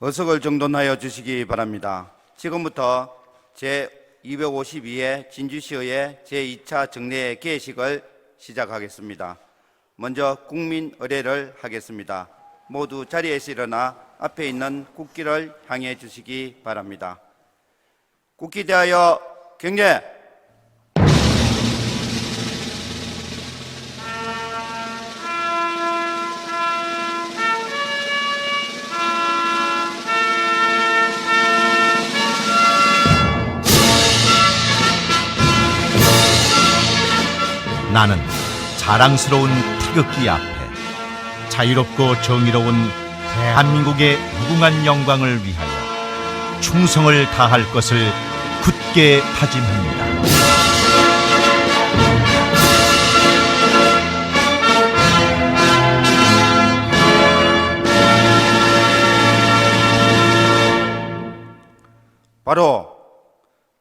의석을 정돈하여 주시기 바랍니다. 지금부터 제252회 진주시의회 제2차 정례 개회식을 시작하겠습니다. 먼저 국민 의례를 하겠습니다. 모두 자리에서 일어나 앞에 있는 국기를 향해 주시기 바랍니다. 국기 대하여 경례! 나는 자랑스러운 태극기 앞에 자유롭고 정의로운 대한민국의 무궁한 영광을 위하여 충성을 다할 것을 굳게 다짐합니다. 바로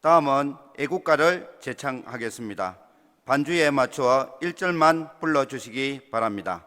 다음은 애국가를 제창하겠습니다. 반주에 맞추어 1절만 불러주시기 바랍니다.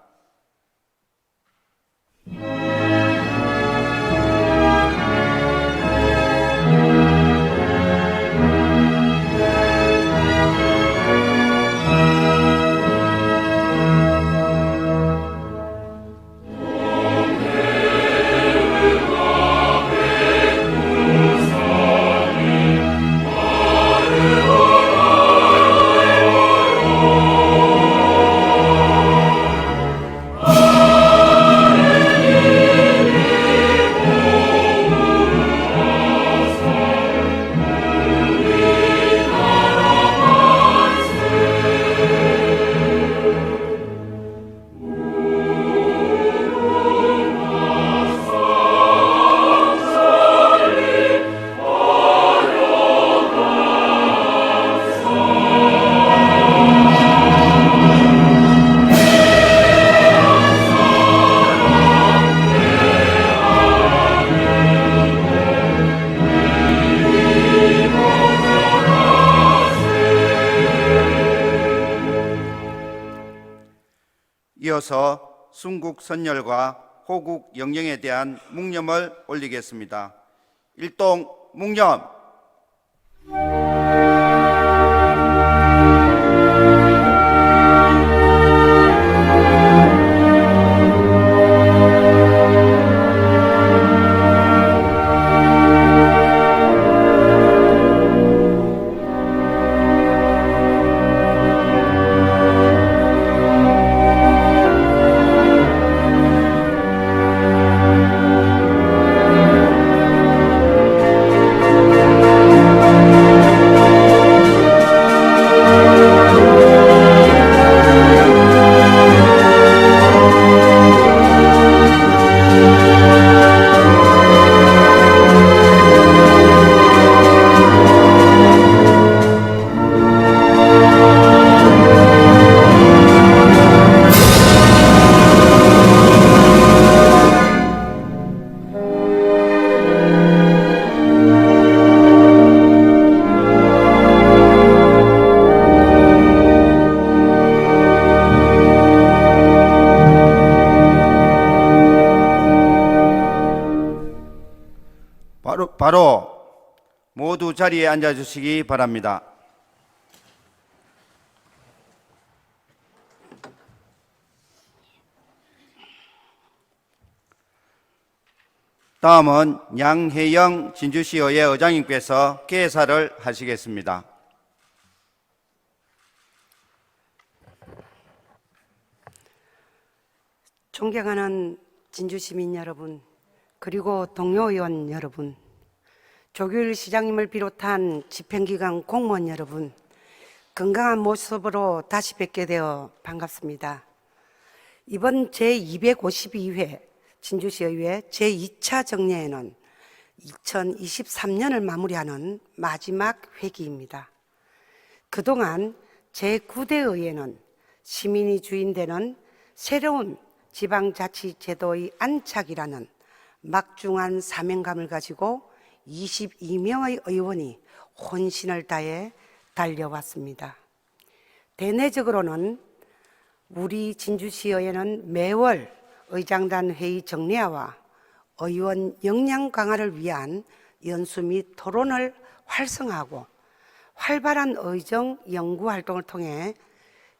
이어서 순국 선열과 호국 영령에 대한 묵념을 올리겠습니다. 일동 묵념. 바로 모두 자리에 앉아주시기 바랍니다. 다음은 양혜영 진주시의회 의장님께서 개사를 하시겠습니다. 존경하는 진주시민 여러분, 그리고 동료 의원 여러분, 조규일 시장님을 비롯한 집행기관 공무원 여러분, 건강한 모습으로 다시 뵙게 되어 반갑습니다. 이번 제252회 진주시의회 제2차 정례에는 2023년을 마무리하는 마지막 회기입니다. 그동안 제9대의회는 시민이 주인되는 새로운 지방자치제도의 안착이라는 막중한 사명감을 가지고 22명의 의원이 혼신을 다해 달려왔습니다. 대내적으로는 우리 진주시의회는 매월 의장단 회의 정례화와 의원 역량 강화를 위한 연수 및 토론을 활성화하고 활발한 의정 연구 활동을 통해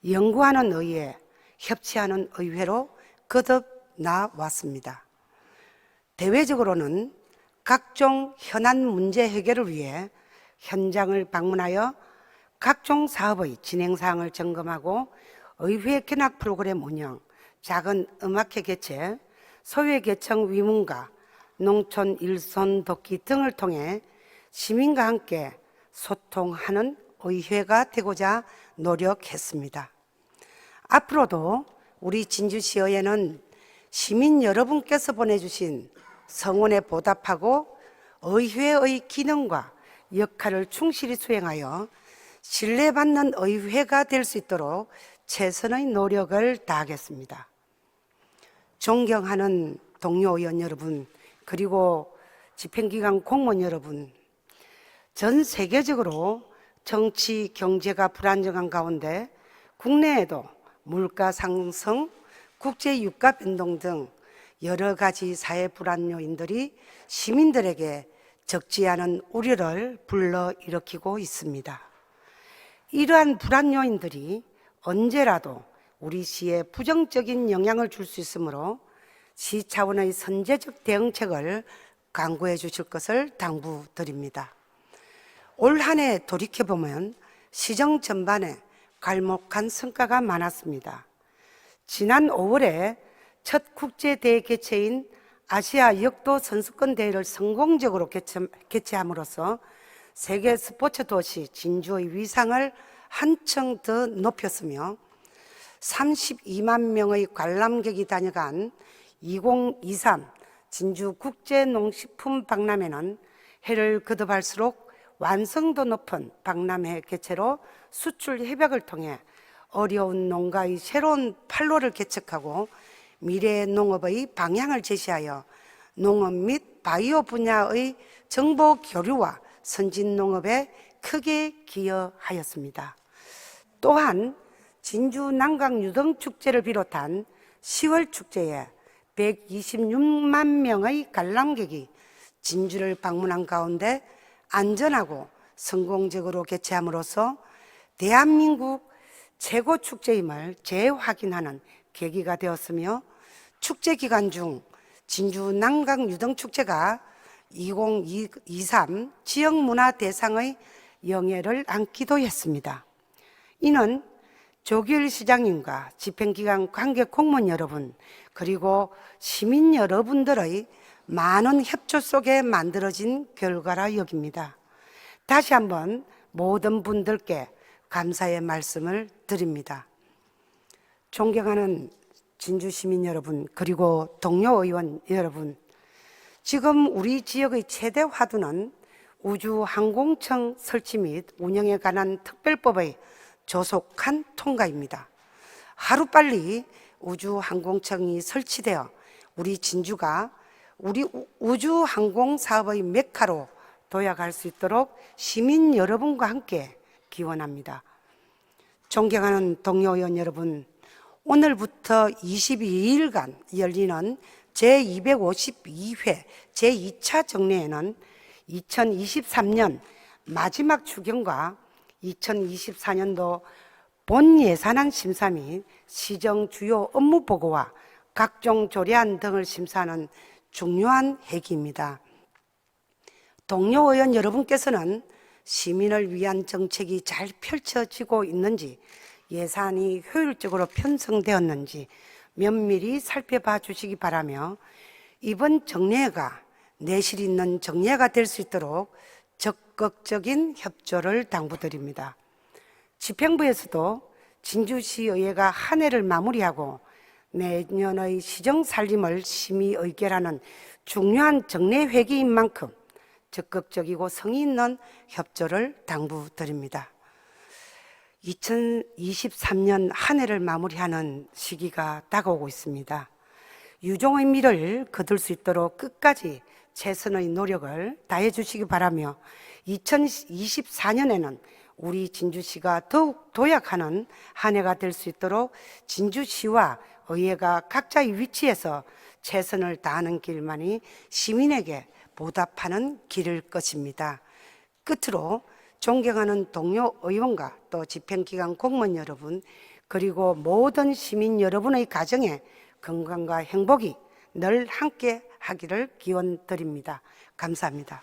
연구하는 의회, 협치하는 의회로 거듭나왔습니다. 대외적으로는 각종 현안 문제 해결을 위해 현장을 방문하여 각종 사업의 진행 사항을 점검하고 의회 견학 프로그램 운영, 작은 음악회 개최, 소외계층 위문과 농촌 일손 돕기 등을 통해 시민과 함께 소통하는 의회가 되고자 노력했습니다. 앞으로도 우리 진주시의회는 시민 여러분께서 보내주신 성원에 보답하고 의회의 기능과 역할을 충실히 수행하여 신뢰받는 의회가 될 수 있도록 최선의 노력을 다하겠습니다. 존경하는 동료 의원 여러분, 그리고 집행기관 공무원 여러분, 전 세계적으로 정치, 경제가 불안정한 가운데 국내에도 물가 상승, 국제 유가 변동 등 여러 가지 사회 불안 요인들이 시민들에게 적지 않은 우려를 불러일으키고 있습니다. 이러한 불안 요인들이 언제라도 우리 시에 부정적인 영향을 줄 수 있으므로 시 차원의 선제적 대응책을 강구해 주실 것을 당부드립니다. 올 한 해 돌이켜보면 시정 전반에 갈목한 성과가 많았습니다. 지난 5월에 첫 국제대회 개최인 아시아 역도 선수권 대회를 성공적으로 개최함으로써 세계 스포츠 도시 진주의 위상을 한층 더 높였으며 32만 명의 관람객이 다녀간 2023 진주 국제농식품 박람회는 해를 거듭할수록 완성도 높은 박람회 개최로 수출 협약을 통해 어려운 농가의 새로운 판로를 개척하고 미래 농업의 방향을 제시하여 농업 및 바이오 분야의 정보 교류와 선진 농업에 크게 기여하였습니다. 또한 진주 난강 유등축제를 비롯한 10월 축제에 126만 명의 관람객이 진주를 방문한 가운데 안전하고 성공적으로 개최함으로써 대한민국 최고 축제임을 재확인하는 계기가 되었으며 축제 기간 중 진주 난강 유등축제가 2023 지역문화대상의 영예를 안기도 했습니다. 이는 조규일 시장님과 집행기관 관계 공무원 여러분 그리고 시민 여러분들의 많은 협조 속에 만들어진 결과라 여깁니다. 다시 한번 모든 분들께 감사의 말씀을 드립니다. 존경하는 진주 시민 여러분 그리고 동료 의원 여러분, 지금 우리 지역의 최대 화두는 우주항공청 설치 및 운영에 관한 특별법의 조속한 통과입니다. 하루빨리 우주항공청이 설치되어 우리 진주가 우리 우주항공 사업의 메카로 도약할 수 있도록 시민 여러분과 함께 기원합니다. 존경하는 동료 의원 여러분, 오늘부터 22일간 열리는 제252회 제2차 정례에는 2023년 마지막 추경과 2024년도 본 예산안 심사 및 시정 주요 업무 보고와 각종 조례안 등을 심사하는 중요한 회기입니다. 동료 의원 여러분께서는 시민을 위한 정책이 잘 펼쳐지고 있는지, 예산이 효율적으로 편성되었는지 면밀히 살펴봐 주시기 바라며 이번 정례가 내실 있는 정례가 될 수 있도록 적극적인 협조를 당부드립니다. 집행부에서도 진주시의회가 한 해를 마무리하고 내년의 시정 살림을 심의 의결하는 중요한 정례 회기인 만큼 적극적이고 성의 있는 협조를 당부드립니다. 2023년 한 해를 마무리하는 시기가 다가오고 있습니다. 유종의 미를 거둘 수 있도록 끝까지 최선의 노력을 다해 주시기 바라며 2024년에는 우리 진주시가 더욱 도약하는 한 해가 될 수 있도록 진주시와 의회가 각자의 위치에서 최선을 다하는 길만이 시민에게 보답하는 길일 것입니다. 끝으로 존경하는 동료 의원과 또 집행기관 공무원 여러분, 그리고 모든 시민 여러분의 가정에 건강과 행복이 늘 함께 하기를 기원드립니다. 감사합니다.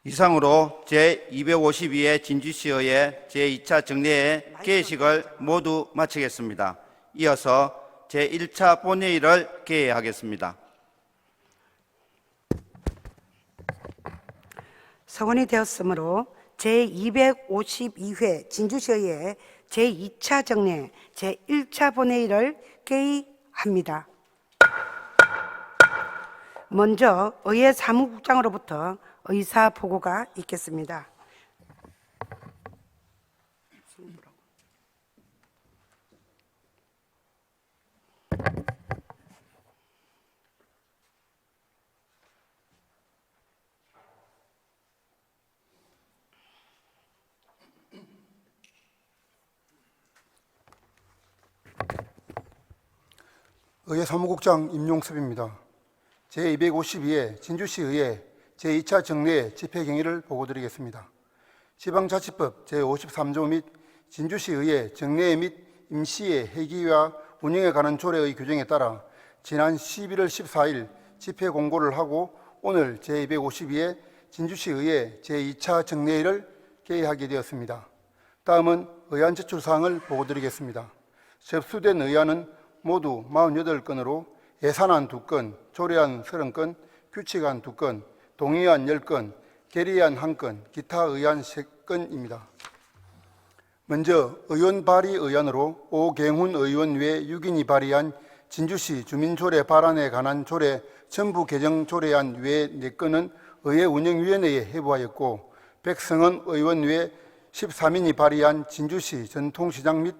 이상으로 제252회 진주시의회 제2차 정례회 개회식을 모두 마치겠습니다. 이어서 제1차 본회의를 개회하겠습니다. 서원이 되었으므로 제252회 진주시의회 제2차 정례 제1차 본회의를 개의합니다. 먼저 의회 사무국장으로부터 의사 보고가 있겠습니다. 의회 사무국장 임용섭입니다. 제252회 진주시의회 제2차 정례 집회경위를 보고드리겠습니다. 지방자치법 제53조 및 진주시의회 정례회 및 임시회 회기와 운영에 관한 조례의 규정에 따라 지난 11월 14일 집회 공고를 하고 오늘 제252회 진주시의회 제2차 정례회를 개회하게 되었습니다. 다음은 의안 제출 사항을 보고드리겠습니다. 접수된 의안은 모두 48건으로 예산안 2건, 조례안 30건, 규칙안 2건, 동의안 10건, 결의안 1건, 기타 의안 3건입니다. 먼저 의원 발의 의안으로 오경훈 의원 외 6인이 발의한 진주시 주민조례 발안에 관한 조례 전부 개정 조례안 외 4건은 의회 운영위원회에 회부하였고, 백성원 의원 외 13인이 발의한 진주시 전통시장 및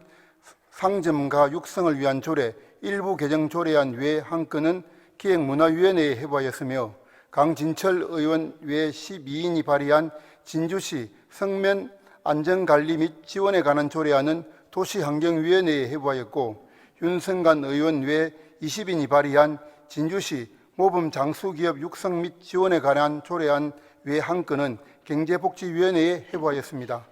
상점가 육성을 위한 조례 일부 개정 조례안 외 1건은 기획문화위원회에 회부하였으며, 강진철 의원 외 12인이 발의한 진주시 성면 안전관리 및 지원에 관한 조례안은 도시환경위원회에 회부하였고, 윤성관 의원 외 20인이 발의한 진주시 모범장수기업 육성 및 지원에 관한 조례안 외 1건은 경제복지위원회에 회부하였습니다.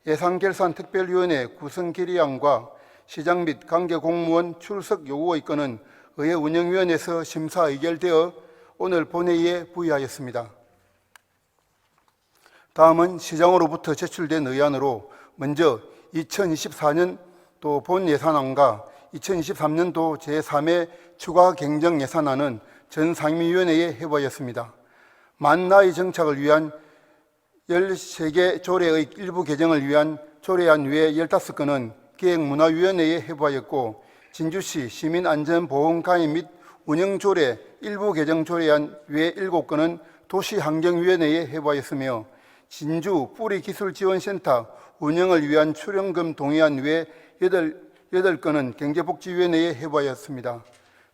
예산결산특별위원회 구성 결의안과 시장 및 관계공무원 출석 요구의 건은 의회 운영위원회에서 심사 의결되어 오늘 본회의에 부의하였습니다. 다음은 시장으로부터 제출된 의안으로 먼저 2024년도 본예산안과 2023년도 제3회 추가 경정 예산안은 전 상임위원회에 회부하였습니다. 만 나이 정착을 위한 13개 조례의 일부 개정을 위한 조례안 외 15건은 기획문화위원회에 회부하였고, 진주시 시민안전보험가입 및 운영조례 일부 개정 조례안 외 7건은 도시환경위원회에 회부하였으며, 진주 뿌리기술지원센터 운영을 위한 출연금 동의안 외 8건은 경제복지위원회에 회부하였습니다.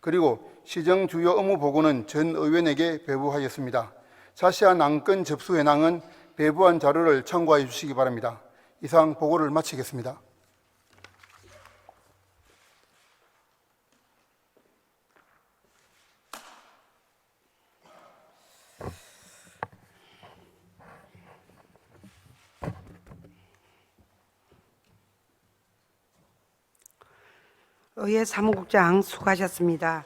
그리고 시정 주요 업무 보고는 전 의원에게 배부하였습니다. 자세한 안건 접수 현황은 배부한 자료를 참고해 주시기 바랍니다. 이상 보고를 마치겠습니다. 의회 사무국장 수고하셨습니다.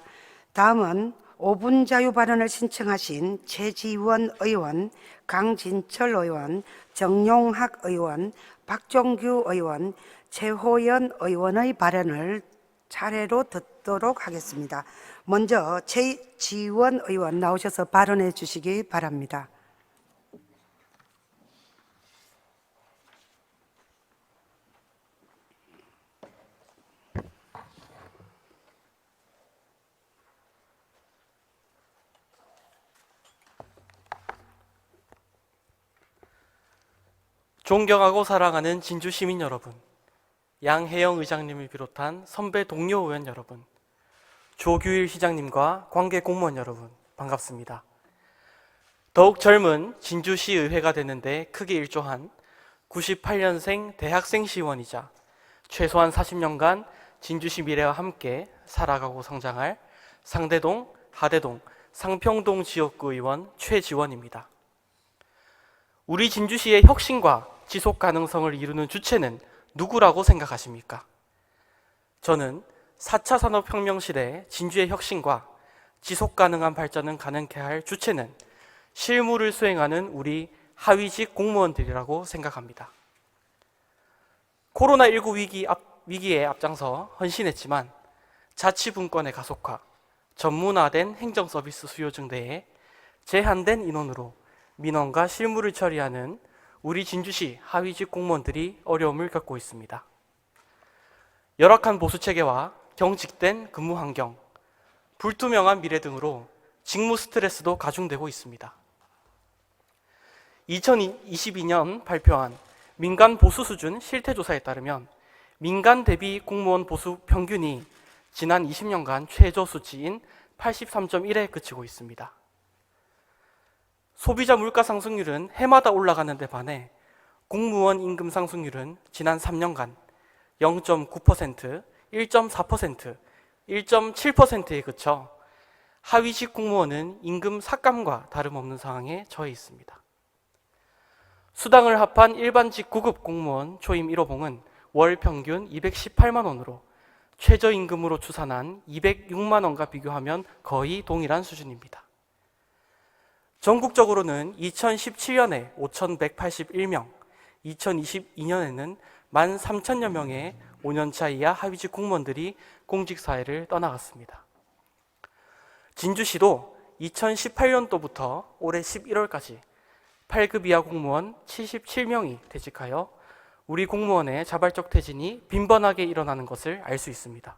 다음은 5분 자유 발언을 신청하신 최지원 의원, 강진철 의원, 정용학 의원, 박종규 의원, 최호연 의원의 발언을 차례로 듣도록 하겠습니다. 먼저 최지원 의원 나오셔서 발언해 주시기 바랍니다. 존경하고 사랑하는 진주 시민 여러분, 양혜영 의장님을 비롯한 선배 동료 의원 여러분, 조규일 시장님과 관계 공무원 여러분, 반갑습니다. 더욱 젊은 진주시의회가 되는데 크게 일조한 98년생 대학생 시의원이자 최소한 40년간 진주시 미래와 함께 살아가고 성장할 상대동, 하대동, 상평동 지역구 의원 최지원입니다. 우리 진주시의 혁신과 지속 가능성을 이루는 주체는 누구라고 생각하십니까? 저는 4차 산업혁명 시대 진주의 혁신과 지속 가능한 발전을 가능케 할 주체는 실무를 수행하는 우리 하위직 공무원들이라고 생각합니다. 코로나19 위기에 앞장서 헌신했지만 자치분권의 가속화, 전문화된 행정서비스 수요 증대에 제한된 인원으로 민원과 실무를 처리하는 우리 진주시 하위직 공무원들이 어려움을 겪고 있습니다. 열악한 보수체계와 경직된 근무 환경, 불투명한 미래 등으로 직무 스트레스도 가중되고 있습니다. 2022년 발표한 민간 보수 수준 실태조사에 따르면 민간 대비 공무원 보수 평균이 지난 20년간 최저 수치인 83.1에 그치고 있습니다. 소비자 물가 상승률은 해마다 올라가는 데 반해 공무원 임금 상승률은 지난 3년간 0.9%, 1.4%, 1.7%에 그쳐 하위직 공무원은 임금 삭감과 다름없는 상황에 처해 있습니다. 수당을 합한 일반직 9급 공무원 초임 1호봉은 월 평균 218만 원으로 최저임금으로 추산한 206만 원과 비교하면 거의 동일한 수준입니다. 전국적으로는 2017년에 5,181명, 2022년에는 13,000여 명의 5년차 이하 하위직 공무원들이 공직사회를 떠나갔습니다. 진주시도 2018년도부터 올해 11월까지 8급 이하 공무원 77명이 퇴직하여 우리 공무원의 자발적 퇴진이 빈번하게 일어나는 것을 알 수 있습니다.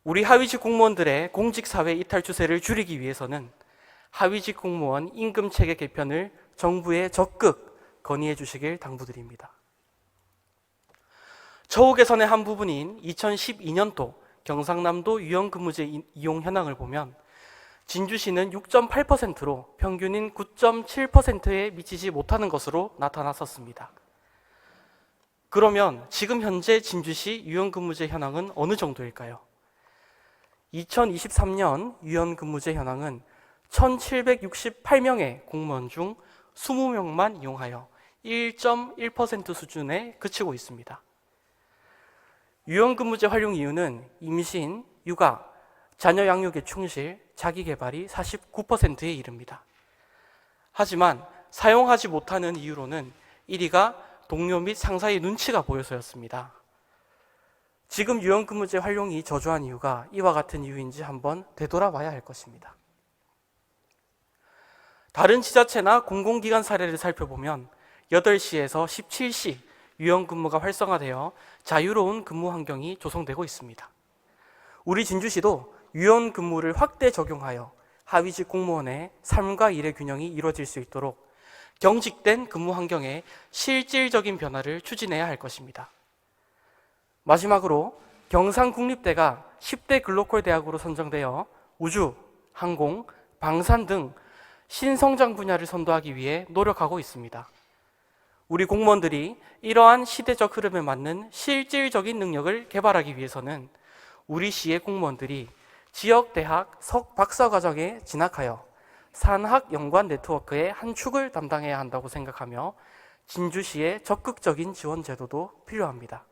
우리 하위직 공무원들의 공직사회 이탈 추세를 줄이기 위해서는 하위직 공무원 임금체계 개편을 정부에 적극 건의해 주시길 당부드립니다. 처우 개선의 한 부분인 2012년도 경상남도 유연근무제 이용 현황을 보면 진주시는 6.8%로 평균인 9.7%에 미치지 못하는 것으로 나타났었습니다. 그러면 지금 현재 진주시 유연근무제 현황은 어느 정도일까요? 2023년 유연근무제 현황은 1,768명의 공무원 중 20명만 이용하여 1.1% 수준에 그치고 있습니다. 유연근무제 활용 이유는 임신, 육아, 자녀 양육에 충실, 자기개발이 49%에 이릅니다. 하지만 사용하지 못하는 이유로는 1위가 동료 및 상사의 눈치가 보여서였습니다. 지금 유연근무제 활용이 저조한 이유가 이와 같은 이유인지 한번 되돌아봐야 할 것입니다. 다른 지자체나 공공기관 사례를 살펴보면 8시에서 17시 유연근무가 활성화되어 자유로운 근무 환경이 조성되고 있습니다. 우리 진주시도 유연근무를 확대 적용하여 하위직 공무원의 삶과 일의 균형이 이루어질 수 있도록 경직된 근무 환경에 실질적인 변화를 추진해야 할 것입니다. 마지막으로 경상국립대가 10대 글로컬 대학으로 선정되어 우주, 항공, 방산 등 신성장 분야를 선도하기 위해 노력하고 있습니다. 우리 공무원들이 이러한 시대적 흐름에 맞는 실질적인 능력을 개발하기 위해서는 우리 시의 공무원들이 지역대학 박사과정에 진학하여 산학연관 네트워크의 한 축을 담당해야 한다고 생각하며 진주시의 적극적인 지원 제도도 필요합니다.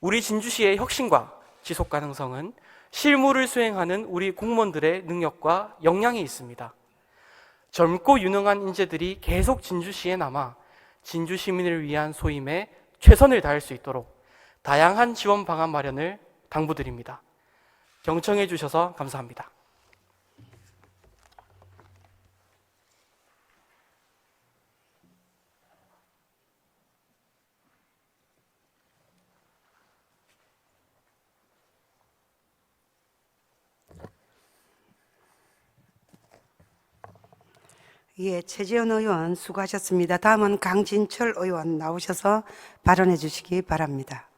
우리 진주시의 혁신과 지속 가능성은 실무를 수행하는 우리 공무원들의 능력과 역량이 있습니다. 젊고 유능한 인재들이 계속 진주시에 남아 진주 시민을 위한 소임에 최선을 다할 수 있도록 다양한 지원 방안 마련을 당부드립니다. 경청해 주셔서 감사합니다. 예, 최지원 의원 수고하셨습니다. 다음은 강진철 의원 나오셔서 발언해 주시기 바랍니다.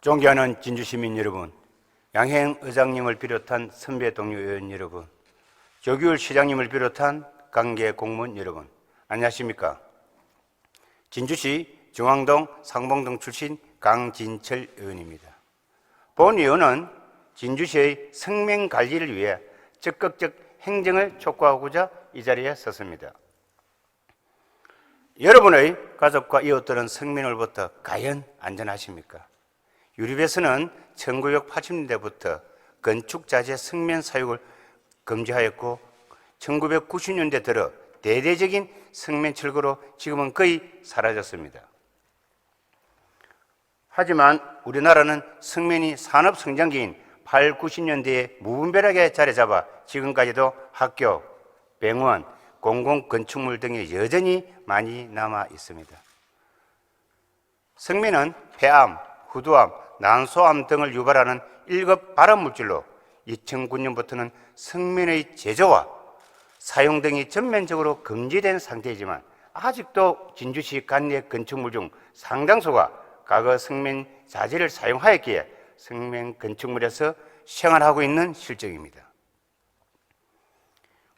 존경하는 진주시민 여러분, 양행 의장님을 비롯한 선배 동료 의원 여러분, 조규일 시장님을 비롯한 관계 공무원 여러분, 안녕하십니까? 진주시 중앙동 상봉동 출신 강진철 의원입니다. 본 의원은 진주시의 성명 관리를 위해 적극적 행정을 촉구하고자 이 자리에 섰습니다. 여러분의 가족과 이웃들은 성면으로부터 과연 안전하십니까? 유럽에서는 1980년대부터 건축자재 성면 사육을 금지하였고 1990년대 들어 대대적인 성면 철거로 지금은 거의 사라졌습니다. 하지만 우리나라는 성면이 산업 성장기인 8, 90년대에 무분별하게 자리 잡아 지금까지도 학교, 병원, 공공건축물 등에 여전히 많이 남아 있습니다. 성면은 폐암, 후두암, 난소암 등을 유발하는 1급 발암물질로 2009년부터는 성면의 제조와 사용 등이 전면적으로 금지된 상태이지만 아직도 진주시 관내 건축물 중 상당수가 과거 성면 자재를 사용하였기에 성면 건축물에서 생활하고 있는 실정입니다.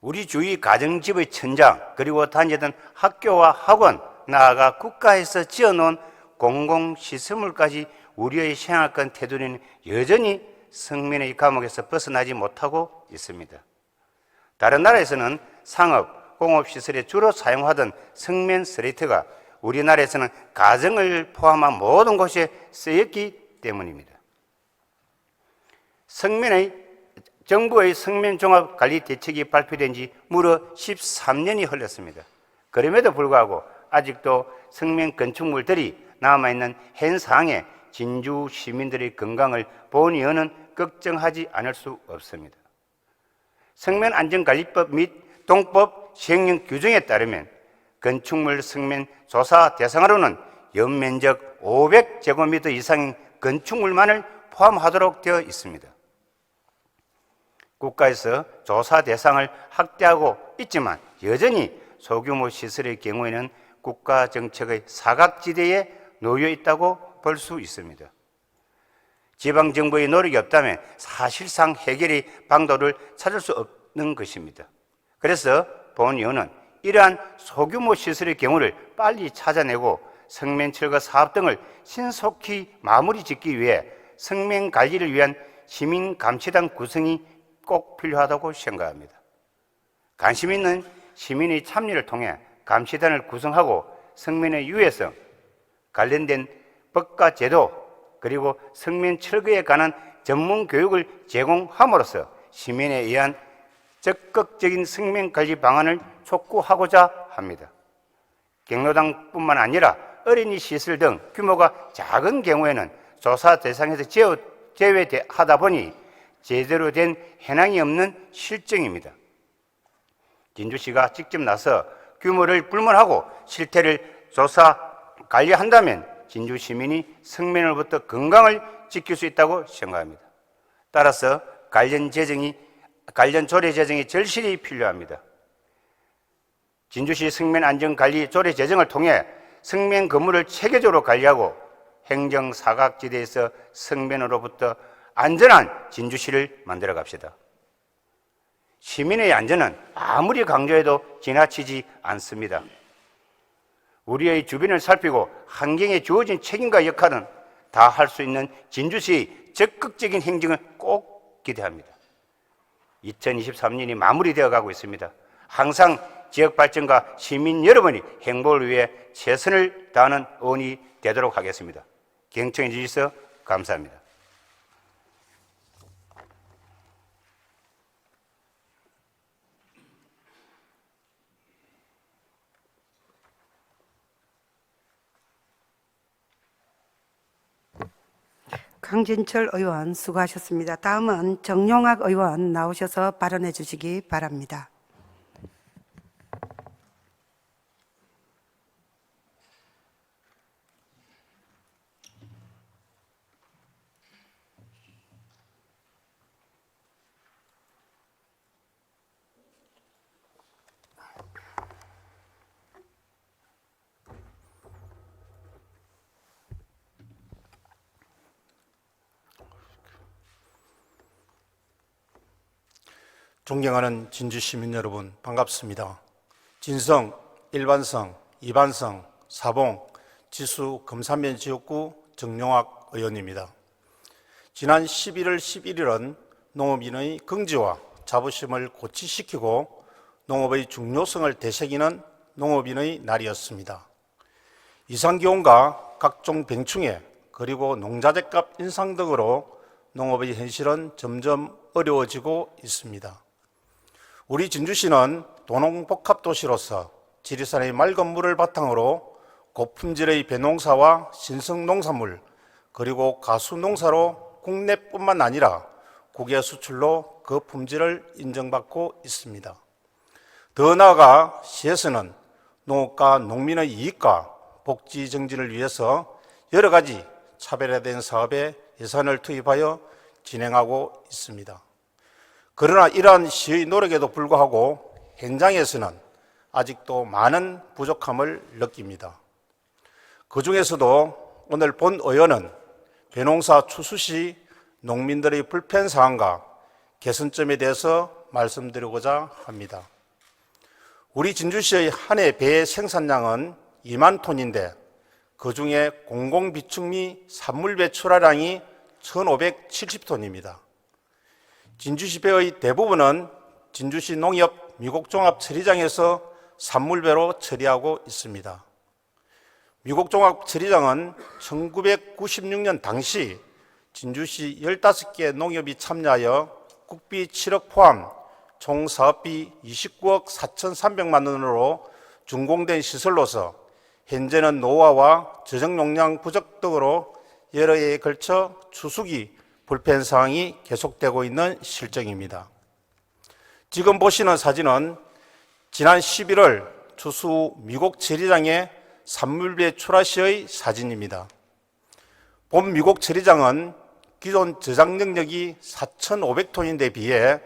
우리 주위 가정집의 천장, 그리고 다니던 학교와 학원, 나아가 국가에서 지어놓은 공공시설물까지 우리의 생활권 테두리는 여전히 성면의 감옥에서 벗어나지 못하고 있습니다. 다른 나라에서는 상업, 공업시설에 주로 사용하던 성면 슬레이트가 우리나라에서는 가정을 포함한 모든 곳에 쓰였기 때문입니다. 정부의 성면종합관리대책이 발표된 지 무려 13년이 흘렀습니다. 그럼에도 불구하고 아직도 성면 건축물들이 남아있는 현 상황에 진주 시민들의 건강을 본 의원은 걱정하지 않을 수 없습니다. 성면안전관리법 및 동법 시행령 규정에 따르면 건축물 성면 조사 대상으로는 연면적 500제곱미터 이상인 건축물만을 포함하도록 되어 있습니다. 국가에서 조사 대상을 확대하고 있지만 여전히 소규모 시설의 경우에는 국가 정책의 사각지대에 놓여 있다고 볼 수 있습니다. 지방정부의 노력이 없다면 사실상 해결의 방도를 찾을 수 없는 것입니다. 그래서 본 의원은 이러한 소규모 시설의 경우를 빨리 찾아내고 성면 철거 사업 등을 신속히 마무리 짓기 위해 성면 관리를 위한 시민감시단 구성이 꼭 필요하다고 생각합니다. 관심 있는 시민의 참여를 통해 감시단을 구성하고 성면의 유해성, 관련된 법과 제도, 그리고 성면 철거에 관한 전문 교육을 제공함으로써 시민에 의한 적극적인 성면 관리 방안을 촉구하고자 합니다. 경로당뿐만 아니라 어린이 시설 등 규모가 작은 경우에는 조사 대상에서 제외하다 보니 제대로 된 현황이 없는 실정입니다. 진주시가 직접 나서 규모를 불문하고 실태를 조사 관리한다면 진주 시민이 성면으로부터 건강을 지킬 수 있다고 생각합니다. 따라서 관련 조례 제정이 절실히 필요합니다. 진주시 성면 안전관리 조례 제정을 통해 성면 건물을 체계적으로 관리하고 행정 사각지대에서 성면으로부터 안전한 진주시를 만들어 갑시다. 시민의 안전은 아무리 강조해도 지나치지 않습니다. 우리의 주변을 살피고 환경에 주어진 책임과 역할은 다 할 수 있는 진주시의 적극적인 행정을 꼭 기대합니다. 2023년이 마무리되어 가고 있습니다. 항상 지역 발전과 시민 여러분이 행복을 위해 최선을 다하는 의원이 되도록 하겠습니다. 경청해 주셔서 감사합니다. 강진철 의원 수고하셨습니다. 다음은 정용학 의원 나오셔서 발언해 주시기 바랍니다. 존경하는 진주 시민 여러분, 반갑습니다. 진성, 일반성, 이반성, 사봉, 지수, 금산면 지역구 정용학 의원입니다. 지난 11월 11일은 농업인의 긍지와 자부심을 고취시키고 농업의 중요성을 되새기는 농업인의 날이었습니다. 이상기온과 각종 병충해 그리고 농자재값 인상 등으로 농업의 현실은 점점 어려워지고 있습니다. 우리 진주시는 도농복합도시로서 지리산의 맑은 물을 바탕으로 고품질의 벼농사와 신성농산물 그리고 가수농사로 국내뿐만 아니라 국외 수출로 그 품질을 인정받고 있습니다. 더 나아가 시에서는 농업과 농민의 이익과 복지 증진을 위해서 여러 가지 차별화된 사업에 예산을 투입하여 진행하고 있습니다. 그러나 이러한 시의 노력에도 불구하고 현장에서는 아직도 많은 부족함을 느낍니다. 그 중에서도 오늘 본 의원은 벼농사 추수 시 농민들의 불편 사항과 개선점에 대해서 말씀드리고자 합니다. 우리 진주시의 한 해 배 생산량은 2만 톤인데 그 중에 공공비축미 산물배 출하량이 1,570톤입니다. 진주시 배의 대부분은 진주시 농협 미곡종합처리장에서 산물배로 처리하고 있습니다. 미곡종합처리장은 1996년 당시 진주시 15개 농협이 참여하여 국비 7억 포함 총 사업비 29억 4,300만 원으로 준공된 시설로서 현재는 노후화와 저장 용량 부족 등으로 여러 해에 걸쳐 추수기 불편 사항이 계속되고 있는 실정입니다. 지금 보시는 사진은 지난 11월 추수 미곡 처리장의 산물배 출하 시의 사진입니다. 본 미곡 처리장은 기존 저장 능력이 4,500톤인데 비해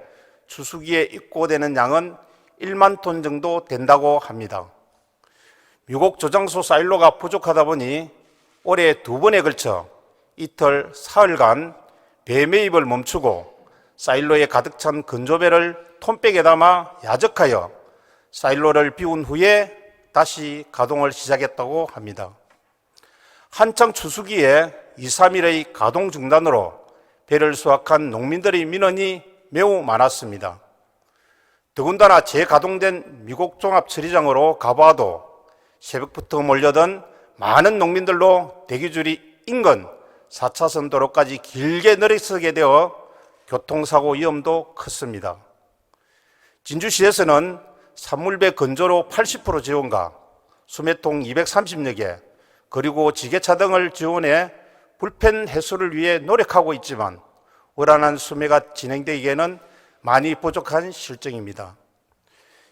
추수기에 입고되는 양은 1만 톤 정도 된다고 합니다. 미곡 저장소 사일로가 부족하다 보니 올해 2번에 걸쳐 이틀 사흘간 배 매입을 멈추고 사일로에 가득 찬 건조배를 톤백에 담아 야적하여 사일로를 비운 후에 다시 가동을 시작했다고 합니다. 한창 추수기에 2, 3일의 가동 중단으로 배를 수확한 농민들의 민원이 매우 많았습니다. 더군다나 재가동된 미곡종합처리장으로 가봐도 새벽부터 몰려든 많은 농민들로 대기줄이 인근 4차선 도로까지 길게 늘어서게 되어 교통사고 위험도 컸습니다. 진주시에서는 산물배 건조로 80% 지원과 수매통 230여 개 그리고 지게차 등을 지원해 불편 해소를 위해 노력하고 있지만 원활한 수매가 진행되기에는 많이 부족한 실정입니다.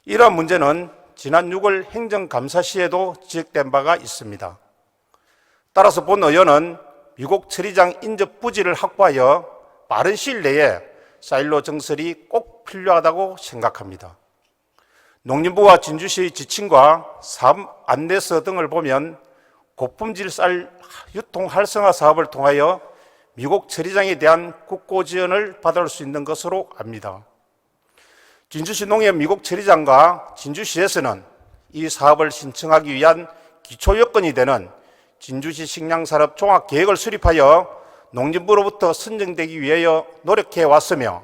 이러한 문제는 지난 6월 행정감사 시에도 지적된 바가 있습니다. 따라서 본 의원은 미곡 처리장 인접 부지를 확보하여 빠른 시일 내에 사일로 증설이 꼭 필요하다고 생각합니다. 농림부와 진주시의 지침과 사업 안내서 등을 보면 고품질 쌀 유통 활성화 사업을 통하여 미곡 처리장에 대한 국고 지원을 받을 수 있는 것으로 압니다. 진주시 농협 미곡 처리장과 진주시에서는 이 사업을 신청하기 위한 기초 요건이 되는 진주시 식량산업 종합계획을 수립하여 농림부로부터 선정되기 위하여 노력해 왔으며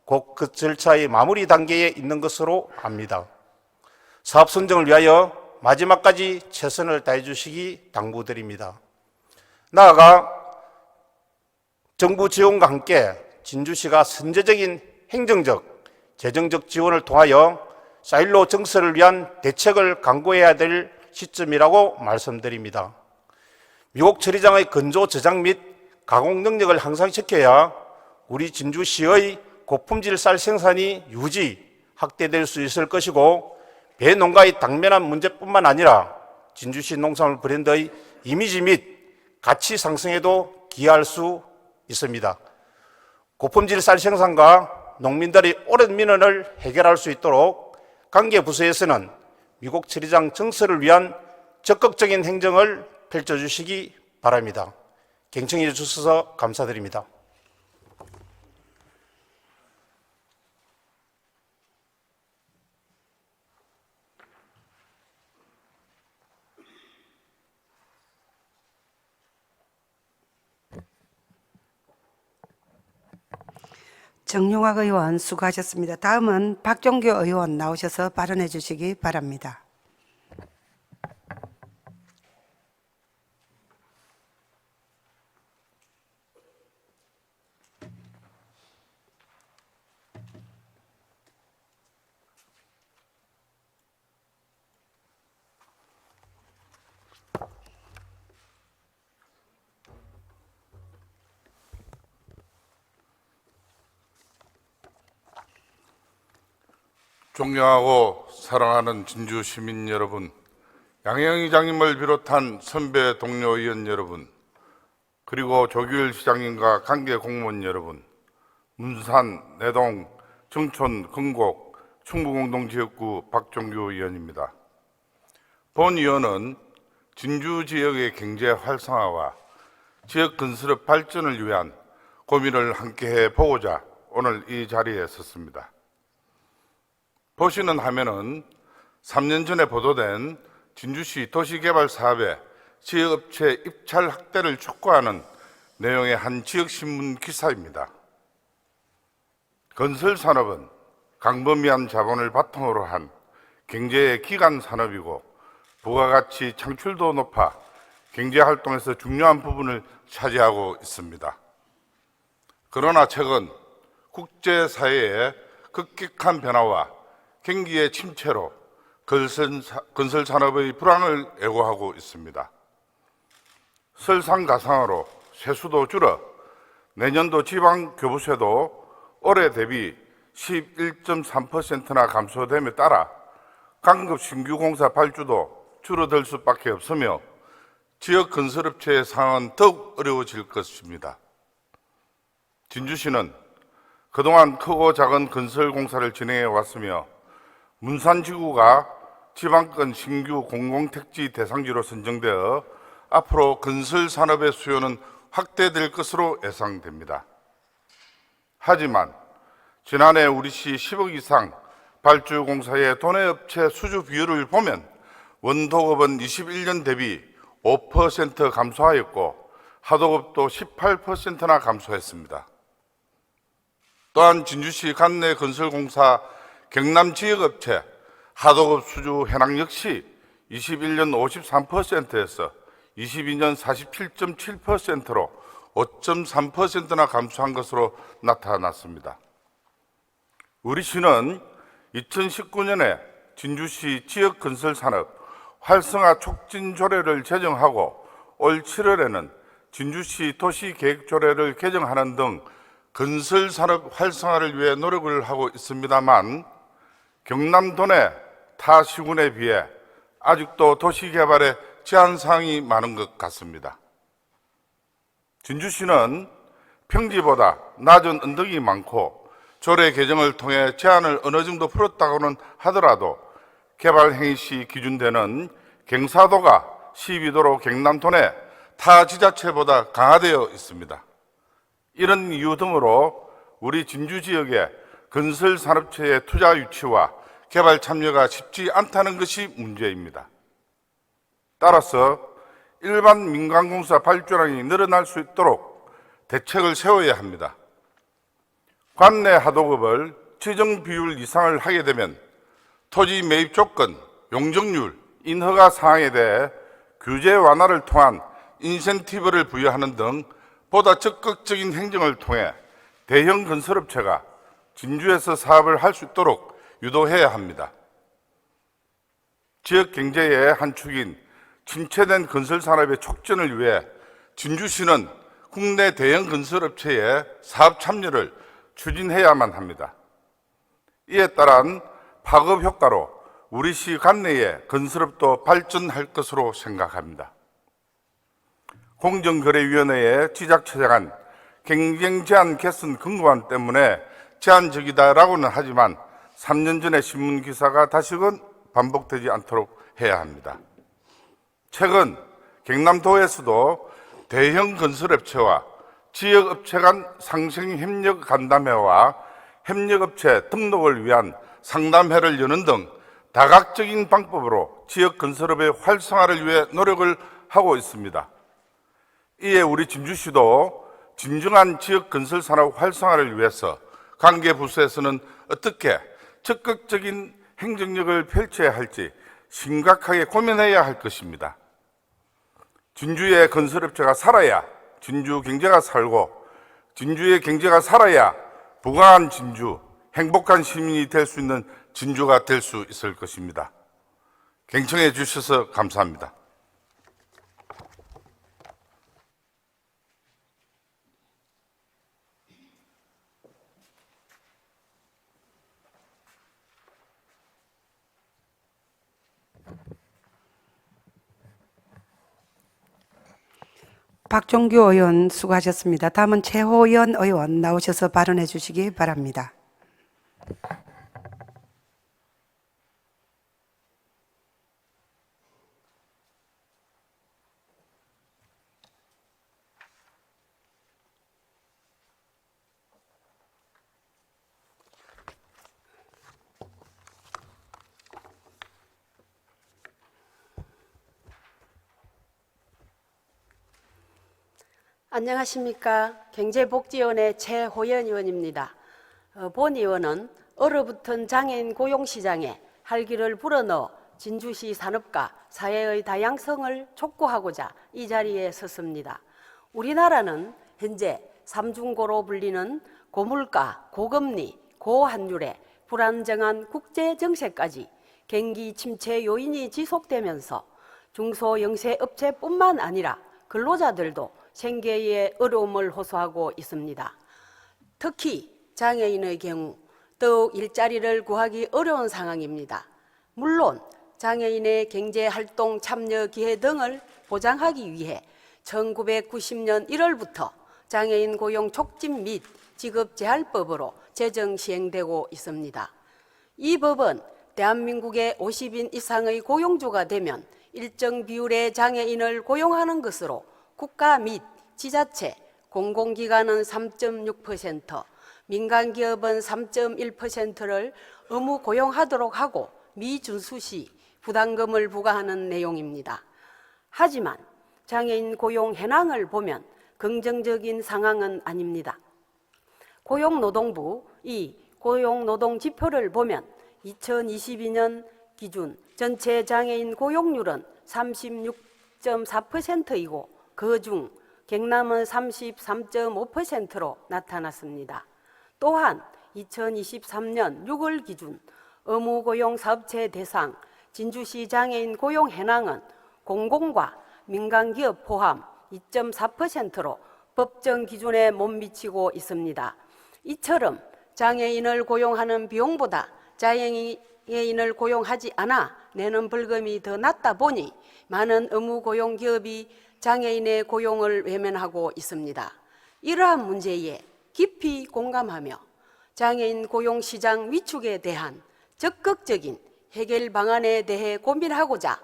곧 그 절차의 마무리 단계에 있는 것으로 압니다. 사업 선정을 위하여 마지막까지 최선을 다해 주시기 당부드립니다. 나아가 정부 지원과 함께 진주시가 선제적인 행정적, 재정적 지원을 통하여 사일로 증설을 위한 대책을 강구해야 될 시점이라고 말씀드립니다. 미곡 처리장의 건조 저장 및 가공 능력을 향상시켜야 우리 진주시의 고품질 쌀 생산이 유지, 확대될 수 있을 것이고 배 농가의 당면한 문제뿐만 아니라 진주시 농산물 브랜드의 이미지 및 가치 상승에도 기여할 수 있습니다. 고품질 쌀 생산과 농민들의 오랜 민원을 해결할 수 있도록 관계 부서에서는 미곡 처리장 증설을 위한 적극적인 행정을 펼쳐주시기 바랍니다. 경청해 주셔서 감사드립니다. 정용학 의원 수고하셨습니다. 다음은 박종규 의원 나오셔서 발언해 주시기 바랍니다. 존경하고 사랑하는 진주 시민 여러분, 양영 의장님을 비롯한 선배 동료 의원 여러분, 그리고 조규일 시장님과 관계 공무원 여러분, 문산, 내동, 정촌, 금곡, 충북공동지역구 박종규 의원입니다. 본 의원은 진주 지역의 경제 활성화와 지역 건설업 발전을 위한 고민을 함께해 보고자 오늘 이 자리에 섰습니다. 보시는 화면은 3년 전에 보도된 진주시 도시개발 사업의 지역업체 입찰 확대를 촉구하는 내용의 한 지역신문 기사입니다. 건설산업은 광범위한 자본을 바탕으로 한 경제의 기간 산업이고 부가가치 창출도 높아 경제활동에서 중요한 부분을 차지하고 있습니다. 그러나 최근 국제사회의 급격한 변화와 경기의 침체로 건설산업의 불황을 애고하고 있습니다. 설상가상으로 세수도 줄어 내년도 지방교부세도 올해 대비 11.3%나 감소됨에 따라 강급 신규 공사 발주도 줄어들 수밖에 없으며 지역 건설업체의 상황은 더욱 어려워질 것입니다. 진주시는 그동안 크고 작은 건설 공사를 진행해 왔으며 문산지구가 지방권 신규 공공택지 대상지로 선정되어 앞으로 건설 산업의 수요는 확대될 것으로 예상됩니다. 하지만 지난해 우리시 10억 이상 발주 공사의 도내업체 수주 비율을 보면 원도급은 21년 대비 5% 감소하였고 하도급도 18%나 감소했습니다. 또한 진주시 관내 건설공사 경남 지역업체 하도급 수주 현황 역시 21년 53%에서 22년 47.7%로 5.3%나 감소한 것으로 나타났습니다. 우리 시는 2019년에 진주시 지역건설산업 활성화 촉진 조례를 제정하고 올 7월에는 진주시 도시계획조례를 개정하는 등 건설산업 활성화를 위해 노력을 하고 있습니다만 경남 도내 타 시군에 비해 아직도 도시개발에 제한사항이 많은 것 같습니다. 진주시는 평지보다 낮은 언덕이 많고 조례 개정을 통해 제한을 어느 정도 풀었다고는 하더라도 개발 행위 시 기준되는 경사도가 12도로 경남도 내 타 지자체보다 강화되어 있습니다. 이런 이유 등으로 우리 진주 지역의 건설 산업체의 투자 유치와 개발 참여가 쉽지 않다는 것이 문제입니다. 따라서 일반 민간공사 발주량이 늘어날 수 있도록 대책을 세워야 합니다. 관내 하도급을 지정 비율 이상을 하게 되면 토지 매입 조건, 용적률, 인허가 사항에 대해 규제 완화를 통한 인센티브를 부여하는 등 보다 적극적인 행정을 통해 대형 건설업체가 진주에서 사업을 할 수 있도록 유도해야 합니다. 지역 경제의 한 축인 침체된 건설산업의 촉진을 위해 진주시는 국내 대형 건설업체의 사업 참여를 추진해야만 합니다. 이에 따른 파급 효과로 우리 시 관내의 건설업도 발전할 것으로 생각합니다. 공정거래위원회의 지적처장한 경쟁 제한 개선 근거안 때문에 제한적이다라고는 하지만 3년 전의 신문 기사가 다시금 반복되지 않도록 해야 합니다. 최근 경남도에서도 대형 건설업체와 지역업체 간 상생협력 간담회와 협력업체 등록을 위한 상담회를 여는 등 다각적인 방법으로 지역 건설업의 활성화를 위해 노력을 하고 있습니다. 이에 우리 진주시도 진정한 지역 건설 산업 활성화를 위해서 관계 부서에서는 어떻게 적극적인 행정력을 펼쳐야 할지 심각하게 고민해야 할 것입니다. 진주의 건설업체가 살아야 진주 경제가 살고, 진주의 경제가 살아야 부강한 진주, 행복한 시민이 될 수 있는 진주가 될 수 있을 것입니다. 경청해 주셔서 감사합니다. 박종규 의원 수고하셨습니다. 다음은 최호연 의원 나오셔서 발언해 주시기 바랍니다. 안녕하십니까. 경제복지위원회 최호연 의원입니다. 본 의원은 얼어붙은 장애인 고용시장에 활기를 불어넣어 진주시 산업과 사회의 다양성을 촉구하고자 이 자리에 섰습니다. 우리나라는 현재 삼중고로 불리는 고물가, 고금리, 고환율에 불안정한 국제정세까지 경기 침체 요인이 지속되면서 중소영세업체뿐만 아니라 근로자들도 생계에 어려움을 호소하고 있습니다. 특히 장애인의 경우 더욱 일자리를 구하기 어려운 상황입니다. 물론 장애인의 경제활동 참여 기회 등을 보장하기 위해 1990년 1월부터 장애인 고용 촉진 및 직업 재활법으로 제정 시행되고 있습니다. 이 법은 대한민국의 50인 이상의 고용주가 되면 일정 비율의 장애인을 고용하는 것으로 국가 및 지자체, 공공기관은 3.6%, 민간기업은 3.1%를 의무 고용하도록 하고 미준수 시 부담금을 부과하는 내용입니다. 하지만 장애인 고용 현황을 보면 긍정적인 상황은 아닙니다. 고용노동부 이 고용노동지표를 보면 2022년 기준 전체 장애인 고용률은 36.4%이고 그중 경남은 33.5%로 나타났습니다. 또한 2023년 6월 기준 의무고용사업체 대상 진주시 장애인 고용 현황은 공공과 민간기업 포함 2.4%로 법정 기준에 못 미치고 있습니다. 이처럼 장애인을 고용하는 비용보다 장애인을 고용하지 않아 내는 벌금이 더 낮다 보니 많은 의무고용기업이 장애인의 고용을 외면하고 있습니다. 이러한 문제에 깊이 공감하며 장애인 고용시장 위축에 대한 적극적인 해결 방안에 대해 고민하고자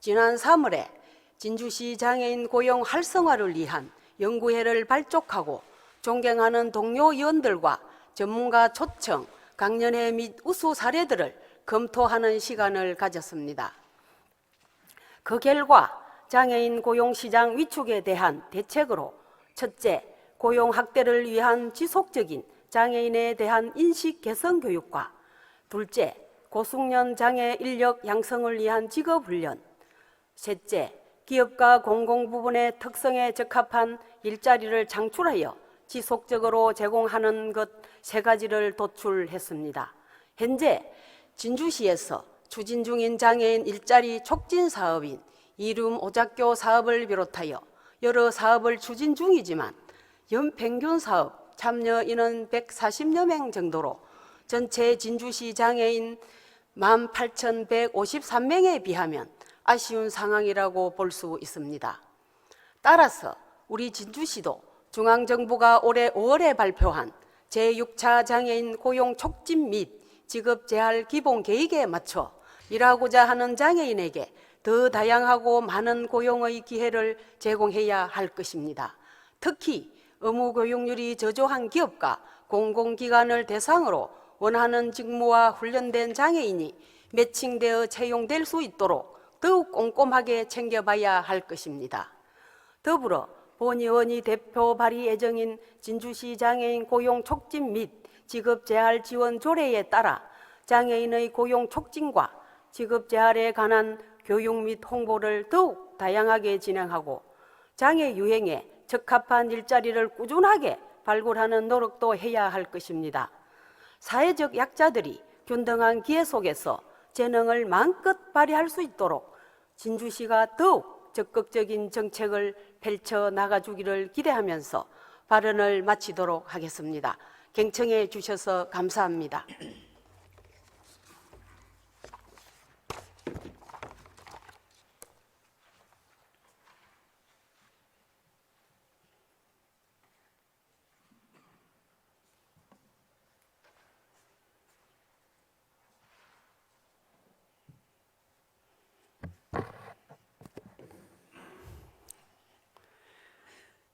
지난 3월에 진주시 장애인 고용 활성화를 위한 연구회를 발족하고 존경하는 동료 의원들과 전문가 초청, 강연회 및 우수 사례들을 검토하는 시간을 가졌습니다. 그 결과 장애인 고용시장 위축에 대한 대책으로 첫째, 고용 확대를 위한 지속적인 장애인에 대한 인식 개선 교육과 둘째, 고숙련 장애 인력 양성을 위한 직업훈련, 셋째, 기업과 공공부문의 특성에 적합한 일자리를 창출하여 지속적으로 제공하는 것 세 가지를 도출했습니다. 현재 진주시에서 추진 중인 장애인 일자리 촉진 사업인 이름 오작교 사업을 비롯하여 여러 사업을 추진 중이지만 연평균 사업 참여 인원 140여 명 정도로 전체 진주시 장애인 18,153명에 비하면 아쉬운 상황이라고 볼 수 있습니다. 따라서 우리 진주시도 중앙정부가 올해 5월에 발표한 제6차 장애인 고용 촉진 및 직업재활 기본 계획에 맞춰 일하고자 하는 장애인에게 더 다양하고 많은 고용의 기회를 제공해야 할 것입니다. 특히 의무고용률이 저조한 기업과 공공기관을 대상으로 원하는 직무와 훈련된 장애인이 매칭되어 채용될 수 있도록 더욱 꼼꼼하게 챙겨봐야 할 것입니다. 더불어 본 의원이 대표 발의 예정인 진주시 장애인 고용 촉진 및 직업재활 지원 조례에 따라 장애인의 고용 촉진과 직업재활에 관한 교육 및 홍보를 더욱 다양하게 진행하고 장애 유행에 적합한 일자리를 꾸준하게 발굴하는 노력도 해야 할 것입니다. 사회적 약자들이 균등한 기회 속에서 재능을 마음껏 발휘할 수 있도록 진주시가 더욱 적극적인 정책을 펼쳐 나가주기를 기대하면서 발언을 마치도록 하겠습니다. 경청해 주셔서 감사합니다.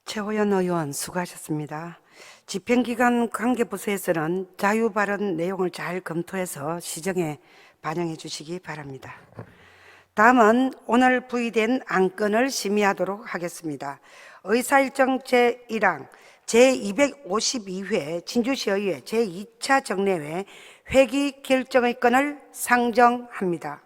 최호연 의원 수고하셨습니다. 집행기관 관계부서에서는 자유발언 내용을 잘 검토해서 시정에 반영해 주시기 바랍니다. 다음은 오늘 부의된 안건을 심의하도록 하겠습니다. 의사일정 제1항 제252회 진주시의회 제2차 정례회 회기 결정의 건을 상정합니다.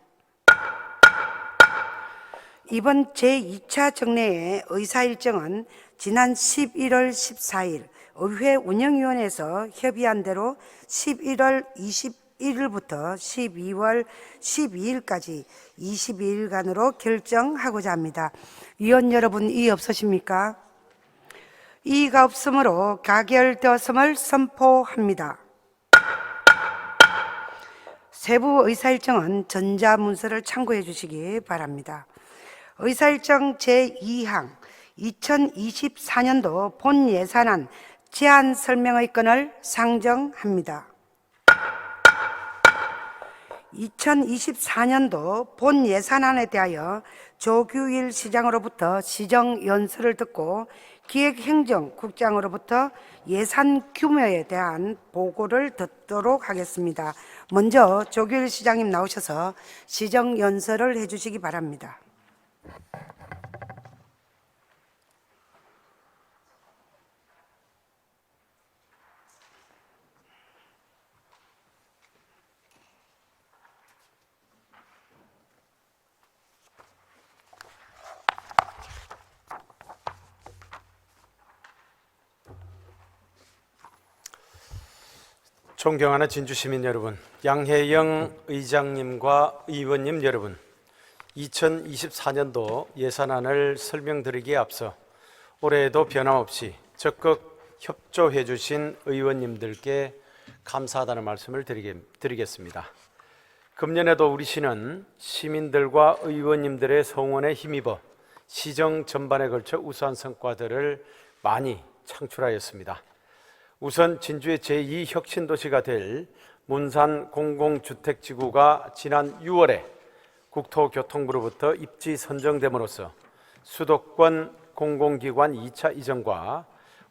이번 제2차 정례회 의사일정은 지난 11월 14일 의회 운영위원회에서 협의한 대로 11월 21일부터 12월 12일까지 22일간으로 결정하고자 합니다. 위원 여러분, 이의 없으십니까? 이의가 없으므로 가결되었음을 선포합니다. 세부 의사일정은 전자문서를 참고해 주시기 바랍니다. 의사일정 제2항 2024년도 본 예산안 제안 설명의 건을 상정합니다. 2024년도 본 예산안에 대하여 조규일 시장으로부터 시정연설을 듣고 기획행정국장으로부터 예산 규모에 대한 보고를 듣도록 하겠습니다. 먼저 조규일 시장님 나오셔서 시정연설을 해주시기 바랍니다. 존경하는 진주시민 여러분, 양혜영 의장님과 의원님 여러분, 2024년도 예산안을 설명드리기에 앞서 올해에도 변함없이 적극 협조해 주신 의원님들께 감사하다는 말씀을 드리겠습니다. 금년에도 우리 시는 시민들과 의원님들의 성원에 힘입어 시정 전반에 걸쳐 우수한 성과들을 많이 창출하였습니다. 우선 진주의 제2혁신도시가 될 문산 공공주택지구가 지난 6월에 국토교통부로부터 입지 선정됨으로써 수도권 공공기관 2차 이전과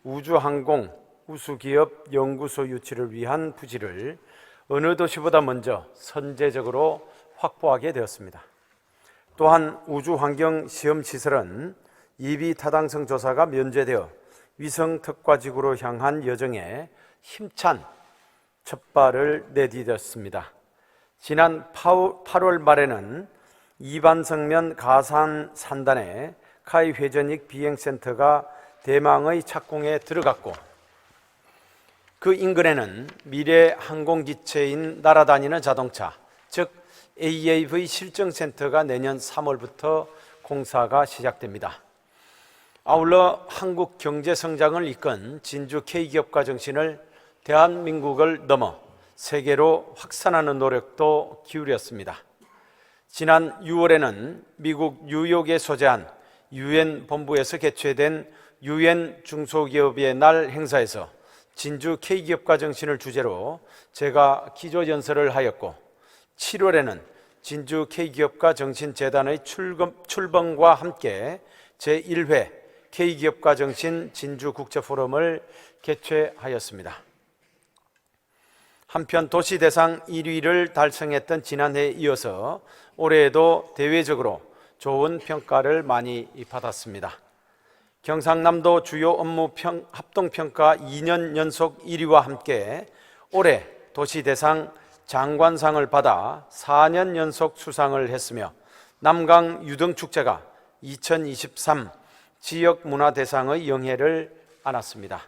우주항공 우수기업 연구소 유치를 위한 부지를 어느 도시보다 먼저 선제적으로 확보하게 되었습니다. 또한 우주환경시험시설은 이비타당성 조사가 면제되어 위성특화지구로 향한 여정에 힘찬 첫발을 내디뎠습니다. 지난 8월 말에는 이반성면 가산 산단에 카이 회전익 비행센터가 대망의 착공에 들어갔고, 그 인근에는 미래 항공기체인 날아다니는 자동차, 즉 AAV 실증센터가 내년 3월부터 공사가 시작됩니다. 아울러 한국 경제 성장을 이끈 진주 K기업가 정신을 대한민국을 넘어 세계로 확산하는 노력도 기울였습니다. 지난 6월에는 미국 뉴욕에 소재한 유엔 본부에서 개최된 유엔 중소기업의 날 행사에서 진주 K기업가 정신을 주제로 제가 기조연설을 하였고, 7월에는 진주 K기업가 정신재단의 출범과 함께 제1회 K기업가 정신 진주국제포럼을 개최하였습니다. 한편 도시 대상 1위를 달성했던 지난해에 이어서 올해에도 대외적으로 좋은 평가를 많이 받았습니다. 경상남도 주요 업무 합동평가 2년 연속 1위와 함께 올해 도시대상 장관상을 받아 4년 연속 수상을 했으며 남강 유등축제가 2023 지역문화대상의 영예를 안았습니다.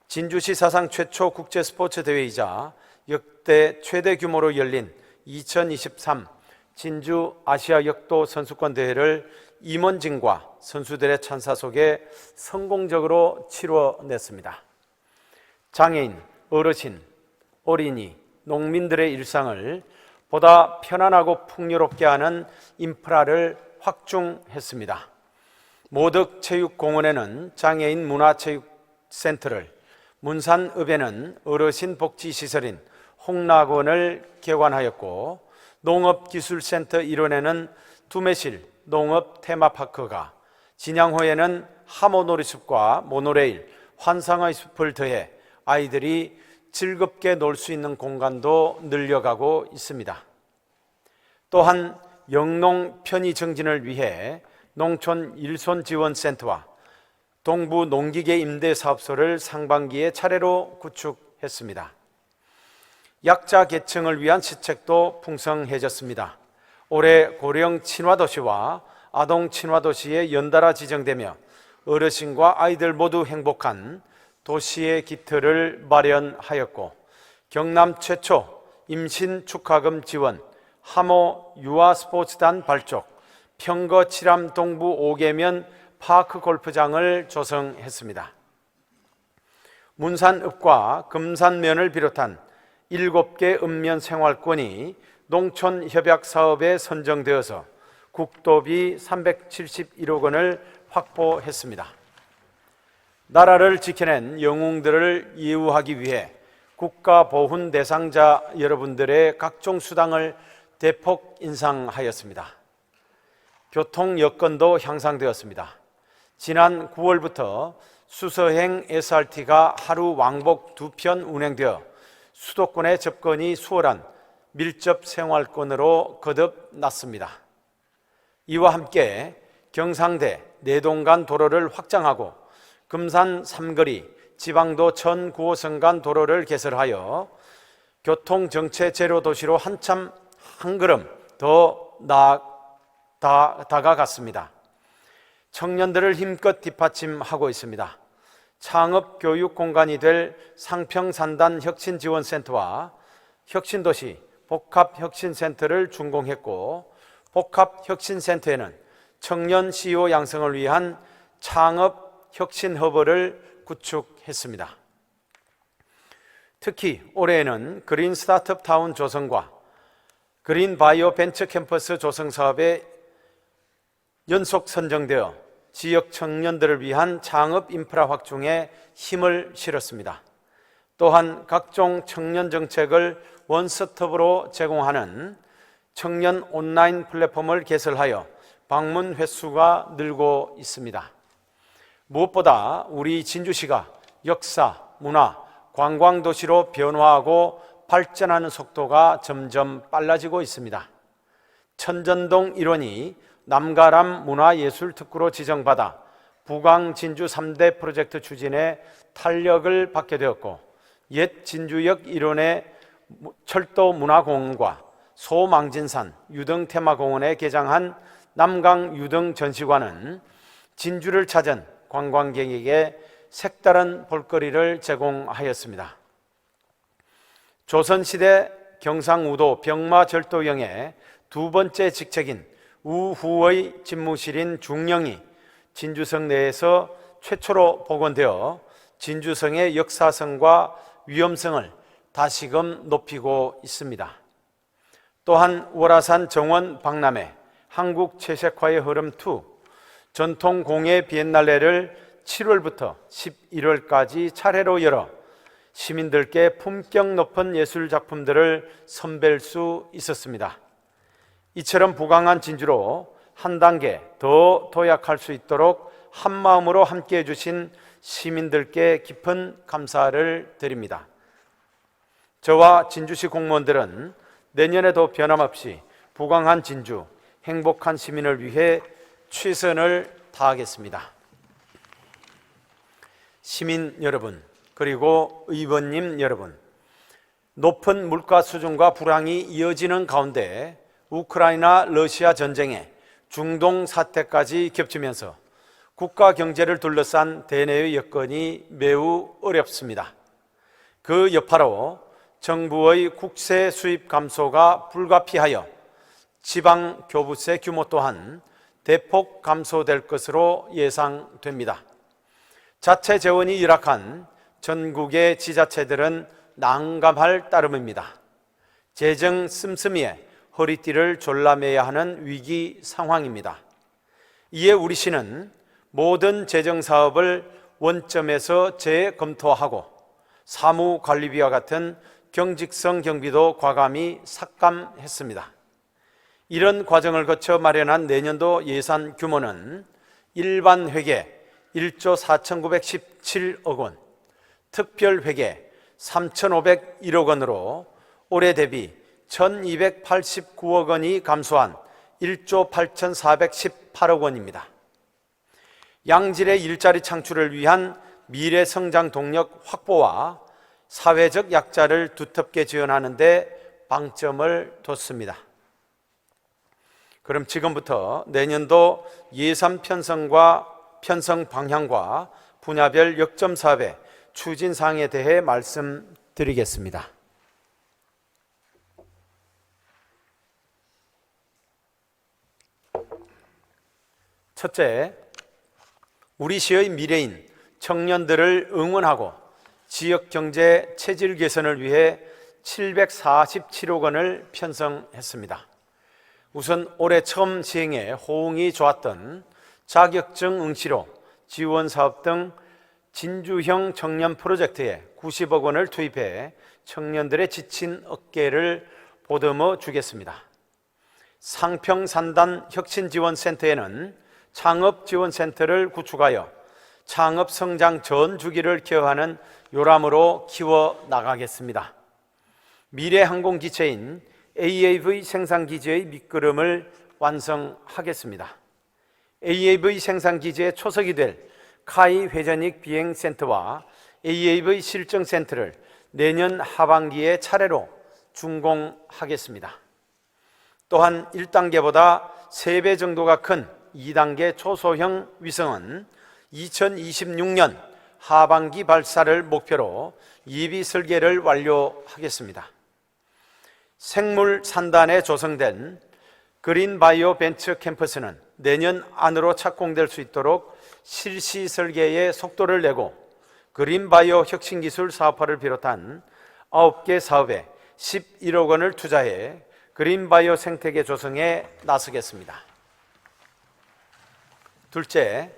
진주시 사상 최초 국제스포츠대회이자 역대 최대 규모로 열린 2023 진주 아시아 역도 선수권 대회를 임원진과 선수들의 찬사 속에 성공적으로 치러냈습니다. 장애인, 어르신, 어린이, 농민들의 일상을 보다 편안하고 풍요롭게 하는 인프라를 확충했습니다. 모덕체육공원에는 장애인 문화체육센터를, 문산읍에는 어르신 복지시설인 홍락원을 개관하였고, 농업기술센터 일원에는 두매실 농업 테마파크가, 진양호에는 하모놀이숲과 모노레일, 환상의 숲을 더해 아이들이 즐겁게 놀 수 있는 공간도 늘려가고 있습니다. 또한 영농 편의 정진을 위해 농촌 일손지원센터와 동부 농기계 임대사업소를 상반기에 차례로 구축했습니다. 약자 계층을 위한 시책도 풍성해졌습니다. 올해 고령 친화도시와 아동 친화도시에 연달아 지정되며 어르신과 아이들 모두 행복한 도시의 기틀을 마련하였고, 경남 최초 임신 축하금 지원, 하모 유아스포츠단 발족, 평거 칠암 동부 5개면 파크 골프장을 조성했습니다. 문산읍과 금산면을 비롯한 7개 읍면 생활권이 농촌 협약 사업에 선정되어서 국도비 371억 원을 확보했습니다. 나라를 지켜낸 영웅들을 예우하기 위해 국가보훈 대상자 여러분들의 각종 수당을 대폭 인상하였습니다. 교통 여건도 향상되었습니다. 지난 9월부터 수서행 SRT가 하루 왕복 2편 운행되어 수도권의 접근이 수월한 밀접 생활권으로 거듭났습니다. 이와 함께 경상대 내동 간 도로를 확장하고 금산 삼거리 지방도 천 9호선 간 도로를 개설하여 교통정체 제로 도시로 한참 한 걸음 더 다가갔습니다. 청년들을 힘껏 뒷받침하고 있습니다. 창업 교육 공간이 될 상평산단 혁신지원센터와 혁신도시 복합혁신센터를 준공했고, 복합혁신센터에는 청년 CEO 양성을 위한 창업 혁신허브를 구축했습니다. 특히 올해에는 그린 스타트업 타운 조성과 그린 바이오 벤처 캠퍼스 조성 사업에 연속 선정되어 지역 청년들을 위한 창업 인프라 확충에 힘을 실었습니다. 또한 각종 청년 정책을 원스톱으로 제공하는 청년 온라인 플랫폼을 개설하여 방문 횟수가 늘고 있습니다. 무엇보다 우리 진주시가 역사, 문화, 관광도시로 변화하고 발전하는 속도가 점점 빨라지고 있습니다. 천전동 일원이 남가람 문화예술특구로 지정받아 부강 진주 3대 프로젝트 추진에 탄력을 받게 되었고, 옛 진주역 일원의 철도 문화공원과 소망진산 유등 테마공원에 개장한 남강 유등 전시관은 진주를 찾은 관광객에게 색다른 볼거리를 제공하였습니다. 조선시대 경상우도 병마절도영의 두 번째 직책인 우후의 집무실인 중령이 진주성 내에서 최초로 복원되어 진주성의 역사성과 위험성을 다시금 높이고 있습니다. 또한 월화산 정원 박람회 한국 채색화의 흐름 2 전통 공예 비엔날레를 7월부터 11월까지 차례로 열어 시민들께 품격 높은 예술 작품들을 선배할 수 있었습니다. 이처럼 부강한 진주로 한 단계 더 도약할 수 있도록 한마음으로 함께해 주신 시민들께 깊은 감사를 드립니다. 저와 진주시 공무원들은 내년에도 변함없이 부강한 진주, 행복한 시민을 위해 최선을 다하겠습니다. 시민 여러분, 그리고 의원님 여러분, 높은 물가 수준과 불황이 이어지는 가운데 우크라이나 러시아 전쟁에 중동 사태까지 겹치면서 국가 경제를 둘러싼 대내의 여건이 매우 어렵습니다. 그 여파로 정부의 국세 수입 감소가 불가피하여 지방 교부세 규모 또한 대폭 감소될 것으로 예상됩니다. 자체 재원이 열악한 전국의 지자체들은 난감할 따름입니다. 재정 씀씀이에 허리띠를 졸라매야 하는 위기 상황입니다. 이에 우리 시는 모든 재정 사업을 원점에서 재검토하고 사무관리비와 같은 경직성 경비도 과감히 삭감했습니다. 이런 과정을 거쳐 마련한 내년도 예산 규모는 일반 회계 1조 4,917억 원, 특별 회계 3,501억 원으로 올해 대비 1,289억 원이 감소한 1조 8,418억 원입니다. 양질의 일자리 창출을 위한 미래 성장 동력 확보와 사회적 약자를 두텁게 지원하는 데 방점을 뒀습니다. 그럼 지금부터 내년도 예산 편성 방향과 분야별 역점 사업의 추진 사항에 대해 말씀드리겠습니다. 첫째, 우리 시의 미래인 청년들을 응원하고 지역 경제 체질 개선을 위해 747억 원을 편성했습니다. 우선 올해 처음 시행해 호응이 좋았던 자격증 응시로 지원 사업 등 진주형 청년 프로젝트에 90억 원을 투입해 청년들의 지친 어깨를 보듬어 주겠습니다. 상평산단 혁신지원센터에는 창업지원센터를 구축하여 창업 성장 전 주기를 케어하는 요람으로 키워 나가겠습니다. 미래 항공기체인 AAV 생산기지의 밑거름을 완성하겠습니다. AAV 생산기지의 초석이 될 카이 회전익 비행센터와 AAV 실증센터를 내년 하반기에 차례로 준공하겠습니다. 또한 1단계보다 3배 정도가 큰 2단계 초소형 위성은 2026년 하반기 발사를 목표로 예비 설계를 완료하겠습니다. 생물 산단에 조성된 그린바이오 벤처 캠퍼스는 내년 안으로 착공될 수 있도록 실시 설계에 속도를 내고 그린바이오 혁신기술 사업화를 비롯한 9개 사업에 11억 원을 투자해 그린바이오 생태계 조성에 나서겠습니다. 둘째,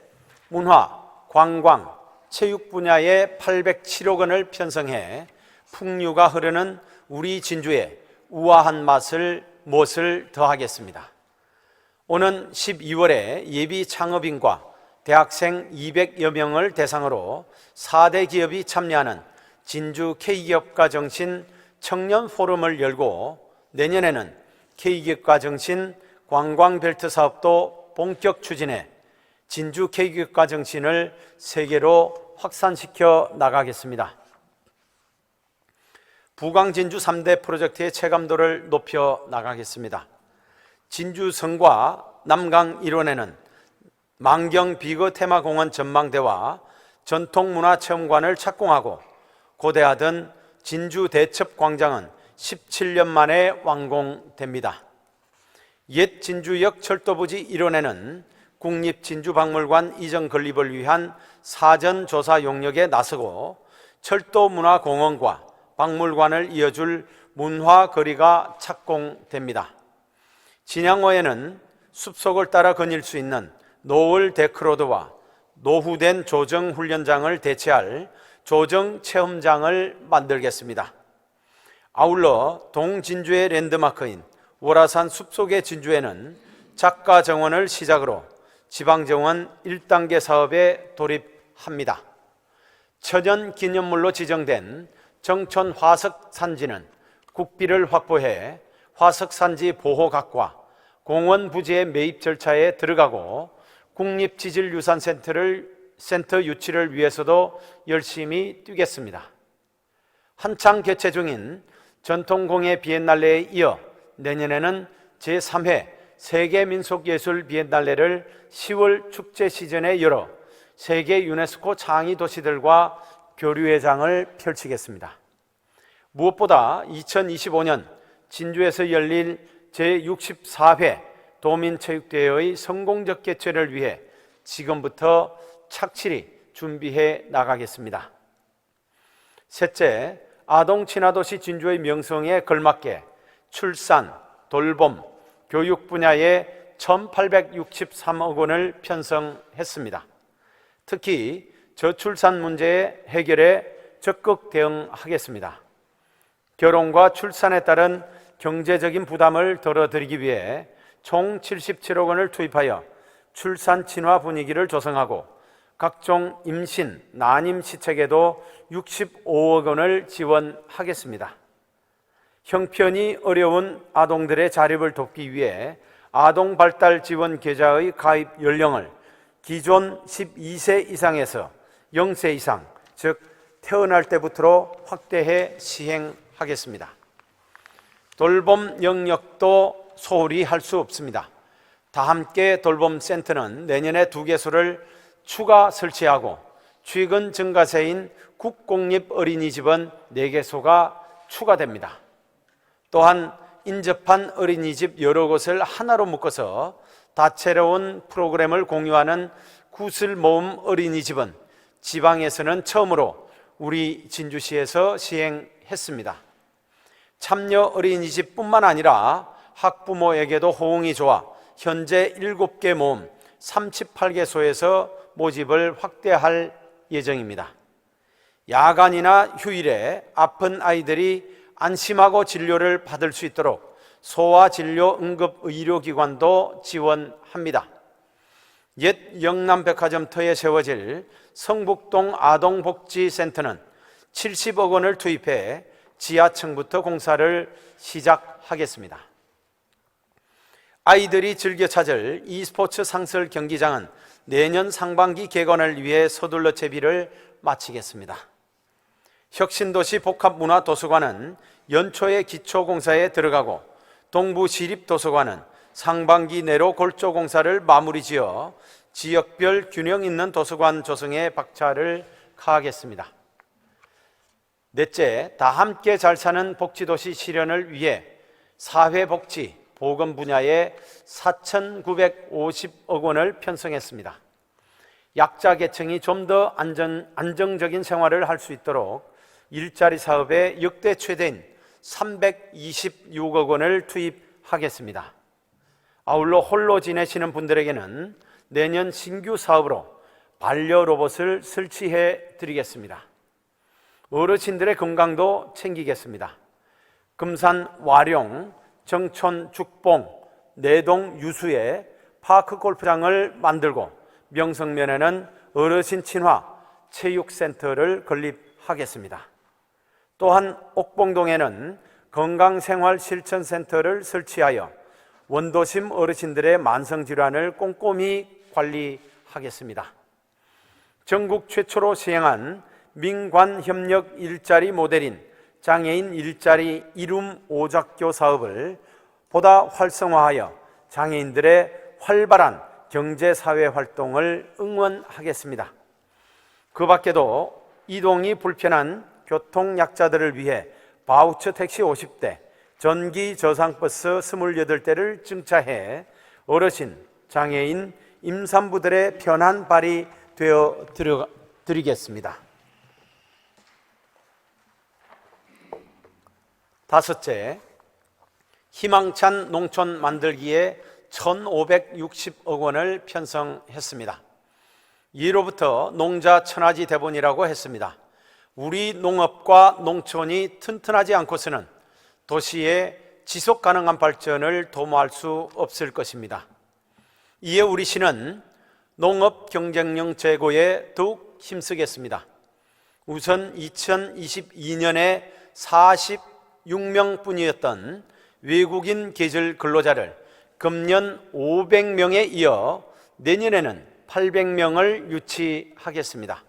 문화, 관광, 체육 분야에 807억 원을 편성해 풍류가 흐르는 우리 진주에 우아한 멋을 더하겠습니다. 오는 12월에 예비 창업인과 대학생 200여 명을 대상으로 4대 기업이 참여하는 진주 K기업가 정신 청년 포럼을 열고 내년에는 K기업가 정신 관광벨트 사업도 본격 추진해 진주 K기업가 정신을 세계로 확산시켜 나가겠습니다. 부광 진주 3대 프로젝트의 체감도를 높여 나가겠습니다. 진주성과 남강 일원에는 만경 비거 테마공원 전망대와 전통문화체험관을 착공하고 고대하던 진주 대첩광장은 17년 만에 완공됩니다. 옛 진주역 철도부지 일원에는 국립진주박물관 이전 건립을 위한 사전조사 용역에 나서고 철도문화공원과 박물관을 이어줄 문화거리가 착공됩니다. 진양호에는 숲속을 따라 거닐 수 있는 노을 데크로드와 노후된 조정훈련장을 대체할 조정체험장을 만들겠습니다. 아울러 동진주의 랜드마크인 월화산 숲속의 진주에는 작가정원을 시작으로 지방정원 1단계 사업에 돌입합니다. 천연기념물로 지정된 정촌 화석산지는 국비를 확보해 화석산지 보호각과 공원 부지의 매입 절차에 들어가고 국립지질유산센터 유치를 위해서도 열심히 뛰겠습니다. 한창 개최 중인 전통공예 비엔날레에 이어 내년에는 제3회 세계민속예술 비엔날레를 10월 축제 시즌에 열어 세계 유네스코 장이 도시들과 교류회장을 펼치겠습니다. 무엇보다 2025년 진주에서 열릴 제64회 도민체육대회의 성공적 개최를 위해 지금부터 착실히 준비해 나가겠습니다. 셋째, 아동 친화도시 진주의 명성에 걸맞게 출산, 돌봄, 교육 분야에 1,863억 원을 편성했습니다. 특히 저출산 문제 해결에 적극 대응하겠습니다. 결혼과 출산에 따른 경제적인 부담을 덜어드리기 위해 총 77억 원을 투입하여 출산 친화 분위기를 조성하고 각종 임신, 난임 시책에도 65억 원을 지원하겠습니다. 형편이 어려운 아동들의 자립을 돕기 위해 아동 발달 지원 계좌의 가입 연령을 기존 12세 이상에서 0세 이상, 즉 태어날 때부터 확대해 시행하겠습니다. 돌봄 영역도 소홀히 할 수 없습니다. 다함께 돌봄센터는 내년에 2개소를 추가 설치하고 최근 증가세인 국공립 어린이집은 4개소가 추가됩니다. 또한 인접한 어린이집 여러 곳을 하나로 묶어서 다채로운 프로그램을 공유하는 구슬모음 어린이집은 지방에서는 처음으로 우리 진주시에서 시행했습니다. 참여 어린이집뿐만 아니라 학부모에게도 호응이 좋아 현재 7개 모음 38개소에서 모집을 확대할 예정입니다. 야간이나 휴일에 아픈 아이들이 안심하고 진료를 받을 수 있도록 소아진료응급의료기관도 지원합니다. 옛 영남백화점터에 세워질 성북동 아동복지센터는 70억 원을 투입해 지하층부터 공사를 시작하겠습니다. 아이들이 즐겨 찾을 e스포츠 상설 경기장은 내년 상반기 개관을 위해 서둘러 채비를 마치겠습니다. 혁신도시 복합문화도서관은 연초에 기초공사에 들어가고 동부시립도서관은 상반기 내로 골조공사를 마무리지어 지역별 균형 있는 도서관 조성에 박차를 가하겠습니다. 넷째, 다 함께 잘 사는 복지도시 실현을 위해 사회복지, 보건 분야에 4,950억 원을 편성했습니다. 약자 계층이 좀 더 안정적인 생활을 할 수 있도록 일자리 사업에 역대 최대인 326억 원을 투입하겠습니다. 아울러 홀로 지내시는 분들에게는 내년 신규 사업으로 반려로봇을 설치해 드리겠습니다. 어르신들의 건강도 챙기겠습니다. 금산 와룡, 정촌 죽봉, 내동 유수에 파크 골프장을 만들고 명성면에는 어르신 친화 체육센터를 건립하겠습니다. 또한 옥봉동에는 건강생활실천센터를 설치하여 원도심 어르신들의 만성질환을 꼼꼼히 관리하겠습니다. 전국 최초로 시행한 민관협력 일자리 모델인 장애인 일자리 이룸 오작교 사업을 보다 활성화하여 장애인들의 활발한 경제사회 활동을 응원하겠습니다. 그 밖에도 이동이 불편한 교통약자들을 위해 바우처 택시 50대, 전기 저상버스 28대를 증차해 어르신, 장애인, 임산부들의 편한 발이 되어 드리겠습니다. 다섯째, 희망찬 농촌 만들기에 1,560억 원을 편성했습니다. 이로부터 농자 천하지 대본이라고 했습니다. 우리 농업과 농촌이 튼튼하지 않고서는 도시의 지속 가능한 발전을 도모할 수 없을 것입니다. 이에 우리 시는 농업 경쟁력 제고에 더욱 힘쓰겠습니다. 우선 2022년에 46명뿐이었던 외국인 계절 근로자를 금년 500명에 이어 내년에는 800명을 유치하겠습니다.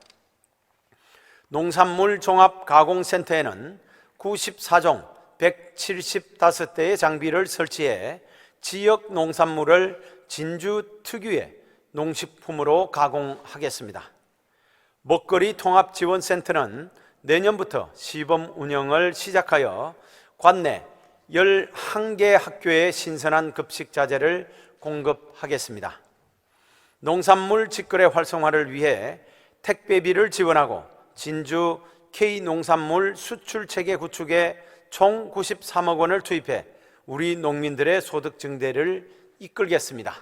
농산물 종합 가공센터에는 94종 175대의 장비를 설치해 지역 농산물을 진주 특유의 농식품으로 가공하겠습니다. 먹거리 통합지원센터는 내년부터 시범 운영을 시작하여 관내 11개 학교에 신선한 급식 자재를 공급하겠습니다. 농산물 직거래 활성화를 위해 택배비를 지원하고 진주 K농산물 수출체계 구축에 총 93억 원을 투입해 우리 농민들의 소득 증대를 이끌겠습니다.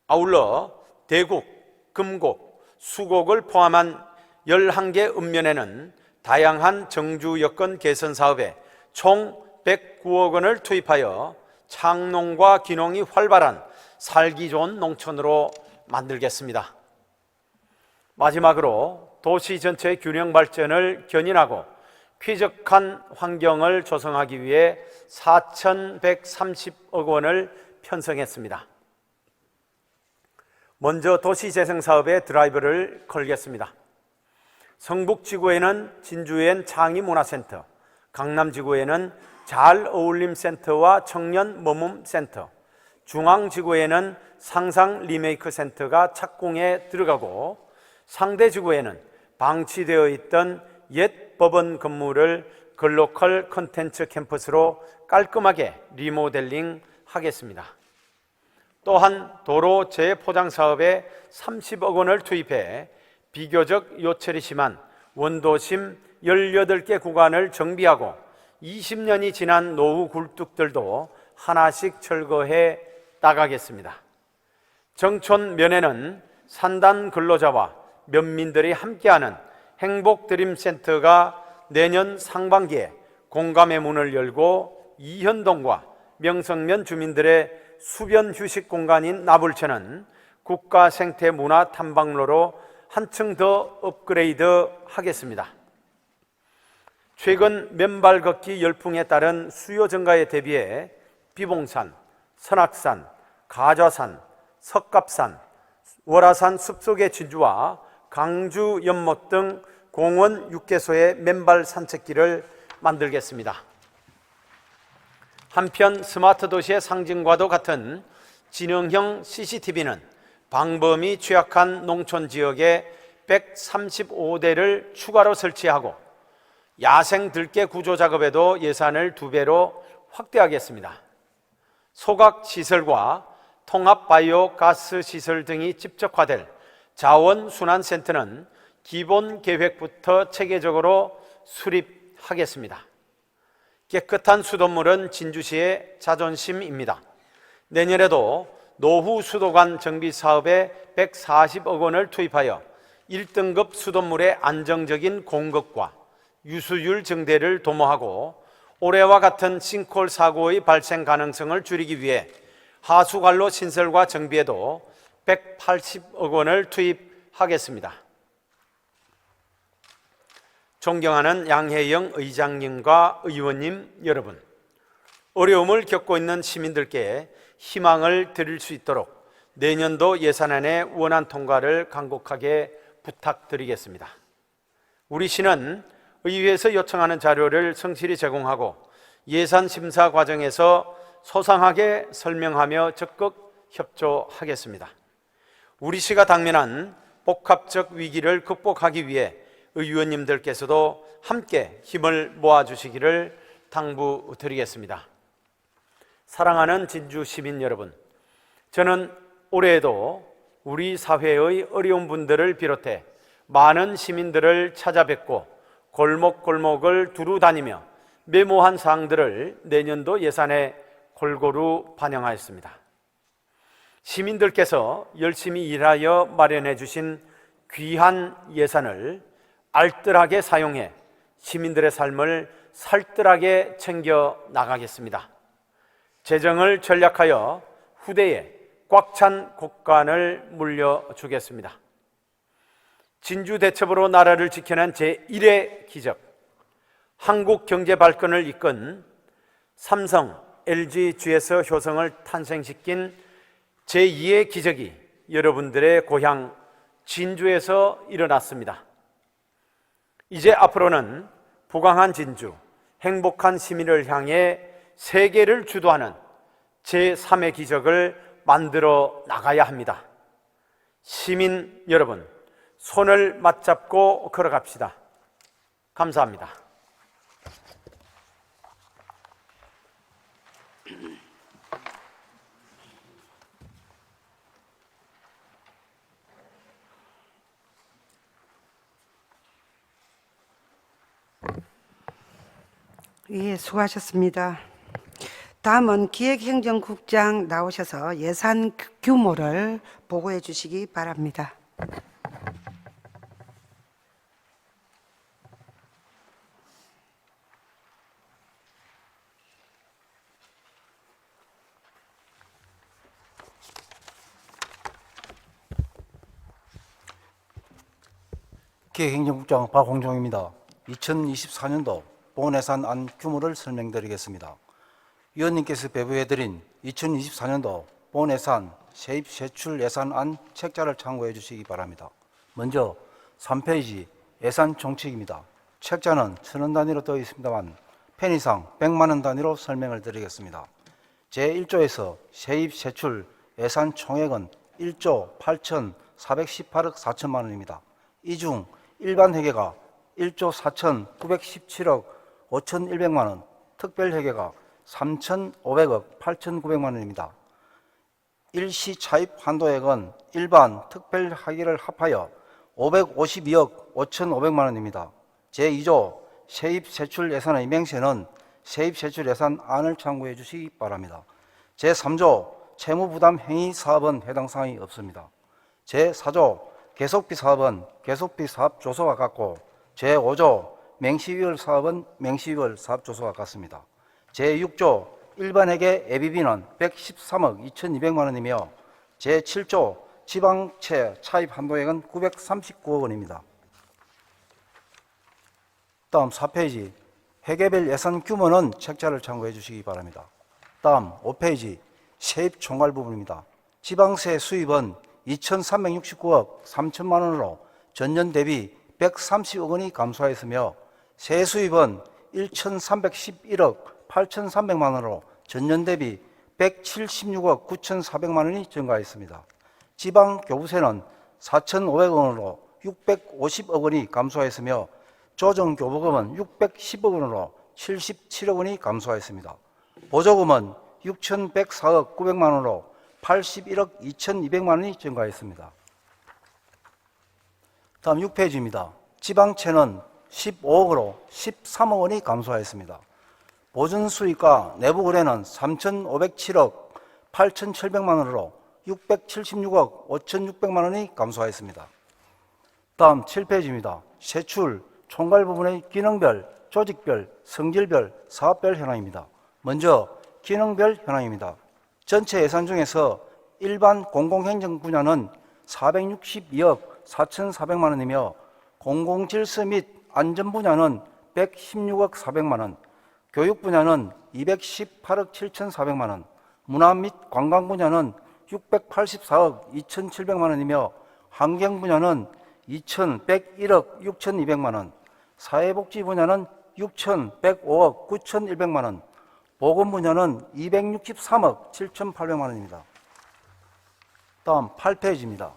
아울러 대곡, 금곡, 수곡을 포함한 11개 읍면에는 다양한 정주 여건 개선 사업에 총 109억 원을 투입하여 창농과 귀농이 활발한 살기 좋은 농촌으로 만들겠습니다. 마지막으로 도시 전체의 균형 발전을 견인하고 쾌적한 환경을 조성하기 위해 4,130억 원을 편성했습니다. 먼저 도시재생사업에 드라이브를 걸겠습니다. 성북지구에는 진주엔 창의문화센터, 강남지구에는 잘어울림센터와 청년머문센터, 중앙지구에는 상상리메이크센터가 착공에 들어가고 상대지구에는 방치되어 있던 옛 법원 건물을 글로컬 컨텐츠 캠퍼스로 깔끔하게 리모델링 하겠습니다. 또한 도로 재포장 사업에 30억 원을 투입해 비교적 요철이 심한 원도심 18개 구간을 정비하고 20년이 지난 노후 굴뚝들도 하나씩 철거해 나가겠습니다. 정촌면에는 산단 근로자와 면민들이 함께하는 행복드림센터가 내년 상반기에 공감의 문을 열고 이현동과 명성면 주민들의 수변 휴식 공간인 나불천은 국가생태문화 탐방로로 한층 더 업그레이드 하겠습니다. 최근 맨발 걷기 열풍에 따른 수요 증가에 대비해 비봉산, 선악산, 가좌산, 석갑산, 월화산 숲속의 진주와 강주 연못 등 공원 6개소의 맨발 산책길을 만들겠습니다. 한편 스마트 도시의 상징과도 같은 지능형 CCTV는 방범이 취약한 농촌 지역에 135대를 추가로 설치하고 야생 들깨 구조 작업에도 예산을 2배로 확대하겠습니다. 소각시설과 통합바이오가스 시설 등이 집적화될 자원순환센터는 기본 계획부터 체계적으로 수립하겠습니다. 깨끗한 수돗물은 진주시의 자존심입니다. 내년에도 노후 수도관 정비 사업에 140억 원을 투입하여 1등급 수돗물의 안정적인 공급과 유수율 증대를 도모하고 올해와 같은 싱크홀 사고의 발생 가능성을 줄이기 위해 하수관로 신설과 정비에도 180억 원을 투입하겠습니다. 존경하는 양혜영 의장님과 의원님 여러분, 어려움을 겪고 있는 시민들께 희망을 드릴 수 있도록 내년도 예산안의 원안 통과를 간곡하게 부탁드리겠습니다. 우리 시는 의회에서 요청하는 자료를 성실히 제공하고 예산 심사 과정에서 소상하게 설명하며 적극 협조하겠습니다. 우리 시가 당면한 복합적 위기를 극복하기 위해 의원님들께서도 함께 힘을 모아주시기를 당부드리겠습니다. 사랑하는 진주 시민 여러분, 저는 올해에도 우리 사회의 어려운 분들을 비롯해 많은 시민들을 찾아뵙고 골목골목을 두루 다니며 메모한 사항들을 내년도 예산에 골고루 반영하였습니다. 시민들께서 열심히 일하여 마련해 주신 귀한 예산을 알뜰하게 사용해 시민들의 삶을 살뜰하게 챙겨 나가겠습니다. 재정을 전략하여 후대에 꽉 찬 곳간을 물려주겠습니다. 진주 대첩으로 나라를 지켜낸 제1의 기적, 한국 경제 발전을 이끈 삼성, LG, GS 효성을 탄생시킨 제2의 기적이 여러분들의 고향 진주에서 일어났습니다. 이제 앞으로는 부강한 진주, 행복한 시민을 향해 세계를 주도하는 제3의 기적을 만들어 나가야 합니다. 시민 여러분, 손을 맞잡고 걸어갑시다. 감사합니다. 예, 수고하셨습니다. 다음은 기획행정국장 나오셔서 예산 규모를 보고해 주시기 바랍니다. 기획행정국장 박홍종입니다. 2024년도 본예산안 규모를 설명드리겠습니다. 위원님께서 배부해드린 2024년도 본예산 세입 세출 예산안 책자를 참고해 주시기 바랍니다. 먼저 3페이지 예산 총칙입니다. 책자는 1,000원 단위로 되어 있습니다만 편의상 100만 원 단위로 설명을 드리겠습니다. 제1조에서 세입 세출 예산 총액은 1조 8,418억 4천만 원입니다. 이 중 일반 회계가 1조 4,917억 5,100만 원, 특별 회계가 3,500억 8,900만 원입니다. 일시 차입 한도액은 일반, 특별 회계를 합하여 552억 5,500만 원입니다. 제2조 세입 세출 예산의 맹세는 세입 세출 예산안을 참고해 주시기 바랍니다. 제3조 채무부담 행위 사업은 해당 사항이 없습니다. 제4조 계속비 사업은 계속비 사업 조서와 같고 제5조 맹시위월 사업은 맹시위월 사업 조서와 같습니다. 제6조 일반회계 예비비는 113억 2,200만 원이며 제7조 지방채 차입 한도액은 939억 원입니다. 다음 4페이지 회계별 예산 규모는 책자를 참고해 주시기 바랍니다. 다음 5페이지 세입 총괄 부분입니다. 지방세 수입은 2,369억 3천만 원으로 전년 대비 130억 원이 감소하였으며 세수입은 1,311억 8,300만 원으로 전년 대비 176억 9,400만 원이 증가했습니다. 지방교부세는 4,500억 원으로 650억 원이 감소했으며 조정교부금은 610억 원으로 77억 원이 감소했습니다. 보조금은 6,104억 900만 원으로 81억 2,200만 원이 증가했습니다. 다음 6페이지입니다. 지방채는 15억으로 13억 원이 감소하였습니다. 보전수익과 내부거래는 3,507억 8,700만 원으로 676억 5,600만 원이 감소하였습니다. 다음 7페이지입니다. 세출, 총괄 부분의 기능별, 조직별, 성질별, 사업별 현황입니다. 먼저 기능별 현황입니다. 전체 예산 중에서 일반 공공행정 분야는 462억 4,400만 원이며 공공질서 및 안전 분야는 116억 400만 원, 교육 분야는 218억 7,400만 원, 문화 및 관광 분야는 684억 2,700만 원이며 환경 분야는 2,101억 6,200만 원, 사회복지 분야는 6,105억 9,100만 원, 보건 분야는 263억 7,800만 원입니다. 다음 8페이지입니다.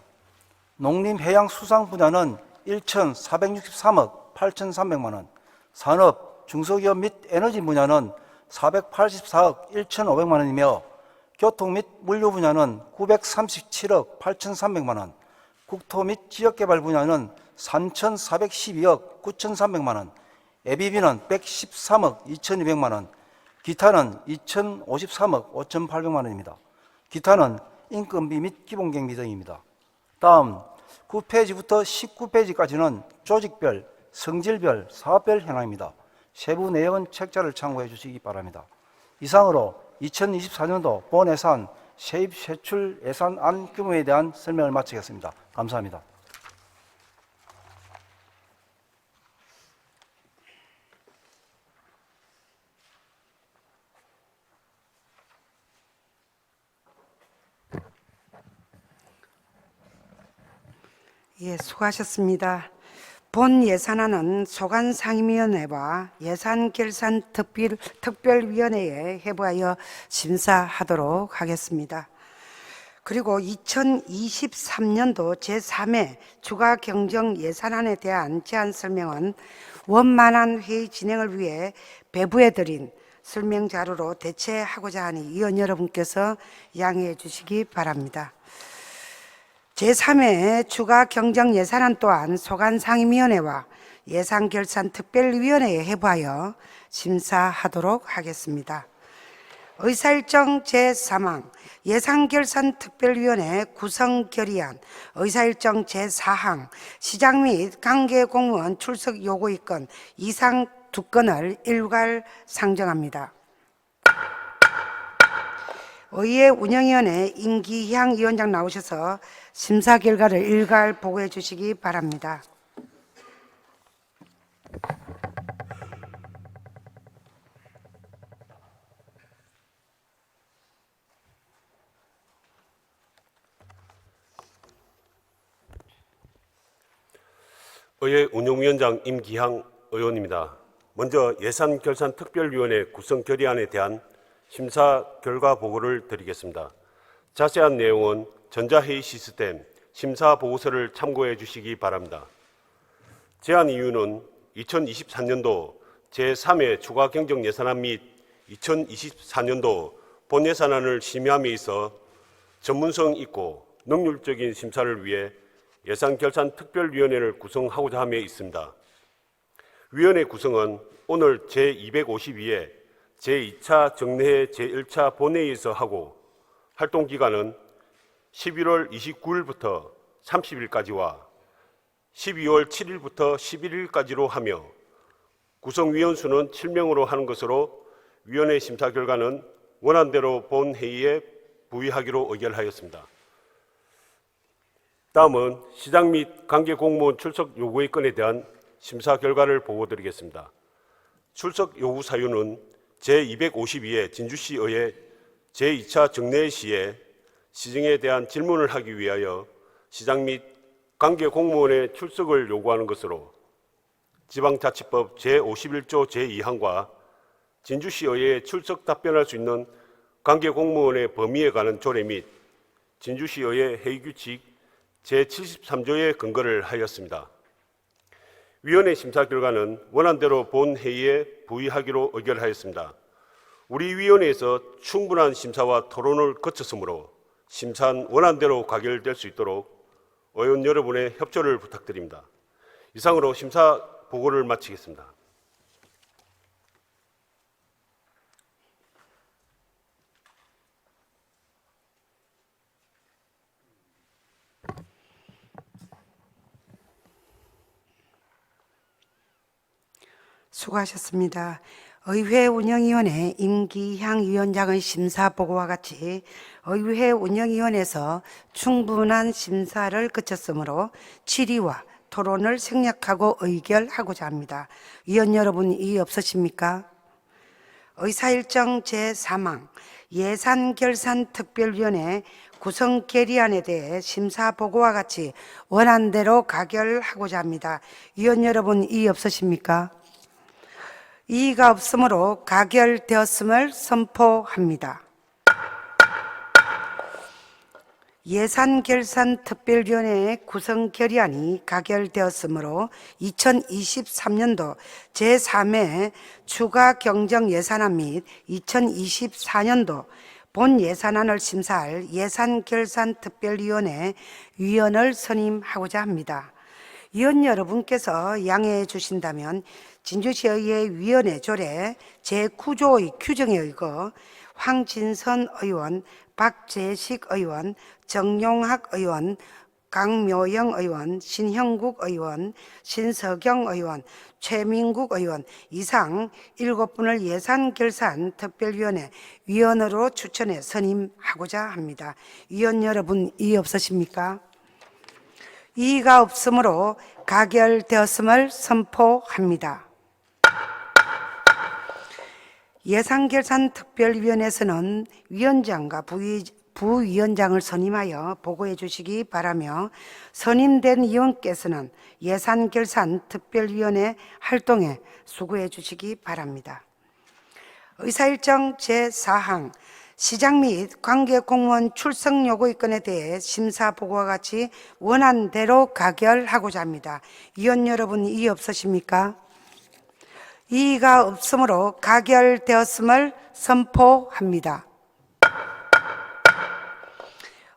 농림해양수산 분야는 1,463억 8,300만 원, 산업, 중소기업 및 에너지 분야는 484억 1,500만 원이며 교통 및 물류 분야는 937억 8,300만 원, 국토 및 지역개발 분야는 3,412억 9,300만 원, 예비비는 113억 2,200만 원, 기타는 2,053억 5,800만 원입니다. 기타는 인건비 및 기본경비 등입니다. 다음 9페이지부터 19페이지까지는 조직별, 성질별, 사업별 현황입니다. 세부 내용은 책자를 참고해 주시기 바랍니다. 이상으로 2024년도 본예산 세입 세출 예산안 규모에 대한 설명을 마치겠습니다. 감사합니다. 예, 수고하셨습니다. 본 예산안은 소관상임위원회와 예산결산특별위원회에 해부하여 심사하도록 하겠습니다. 그리고 2023년도 제3회 추가경정 예산안에 대한 제안 설명은 원만한 회의 진행을 위해 배부해드린 설명 자료로 대체하고자 하니 위원 여러분께서 양해해 주시기 바랍니다. 제3회 추가경정 예산안 또한 소관상임위원회와 예산결산특별위원회에 해부하여 심사하도록 하겠습니다. 의사일정 제3항 예산결산특별위원회 구성 결의안, 의사일정 제4항 시장 및 관계공무원 출석 요구의 건 이상 2건을 일괄 상정합니다. 의회 운영위원회 임기향 위원장 나오셔서 심사 결과를 일괄 보고해 주시기 바랍니다. 의회 운영위원장 임기향 의원입니다. 먼저 예산결산특별위원회 구성 결의안에 대한 심사 결과 보고를 드리겠습니다. 자세한 내용은 전자회의 시스템 심사 보고서를 참고해 주시기 바랍니다. 제안 이유는 2023년도 제3회 추가 경정 예산안 및 2024년도 본 예산안을 심의함에 있어 전문성 있고 능률적인 심사를 위해 예산결산특별위원회를 구성하고자 함에 있습니다. 위원회 구성은 오늘 제252회 제2차 정례회 제1차 본회의에서 하고 활동기간은 11월 29일부터 30일까지와 12월 7일부터 11일까지로 하며 구성위원 수는 7명으로 하는 것으로 위원회 심사 결과는 원안대로 본회의에 부의하기로 의결하였습니다. 다음은 시장 및 관계공무원 출석 요구의 건에 대한 심사 결과를 보고드리겠습니다. 출석 요구 사유는 제252회 진주시 의회 제2차 정례회 시에 시정에 대한 질문을 하기 위하여 시장 및 관계공무원의 출석을 요구하는 것으로 지방자치법 제51조 제2항과 진주시 의회에 출석 답변할 수 있는 관계공무원의 범위에 관한 조례 및 진주시 의회 회의규칙 제73조에 근거를 하였습니다. 위원회 심사 결과는 원안대로 본회의에 부의하기로 의결하였습니다. 우리 위원회에서 충분한 심사와 토론을 거쳤으므로 심사는 원안대로 가결될 수 있도록 의원 여러분의 협조를 부탁드립니다. 이상으로 심사 보고를 마치겠습니다. 수고하셨습니다. 의회 운영위원회 임기향 위원장의 심사 보고와 같이 의회 운영위원회에서 충분한 심사를 거쳤으므로 질의와 토론을 생략하고 의결하고자 합니다. 위원 여러분 이의 없으십니까? 의사일정 제3항 예산결산특별위원회 구성 결의안에 대해 심사 보고와 같이 원안대로 가결하고자 합니다. 위원 여러분 이의 없으십니까? 이의가 없으므로 가결되었음을 선포합니다. 예산결산특별위원회 구성 결의안이 가결되었으므로 2023년도 제3회 추가 경정 예산안 및 2024년도 본 예산안을 심사할 예산결산특별위원회 위원을 선임하고자 합니다. 위원 여러분께서 양해해 주신다면 진주시의회 위원회 조례 제9조의 규정에 의거 황진선 의원, 박재식 의원, 정용학 의원, 강묘영 의원, 신형국 의원, 신서경 의원, 최민국 의원 이상 7분을 예산결산특별위원회 위원으로 추천해 선임하고자 합니다. 위원 여러분 이의 없으십니까? 이의가 없으므로 가결되었음을 선포합니다. 예산결산특별위원회에서는 위원장과 부위원장을 선임하여 보고해 주시기 바라며 선임된 위원께서는 예산결산 특별위원회 활동에 수고해 주시기 바랍니다. 의사일정 제4항 시장 및 관계공무원 출석 요구의 건에 대해 심사 보고와 같이 원안대로 가결하고자 합니다. 위원 여러분 이의 없으십니까? 이의가 없으므로 가결되었음을 선포합니다.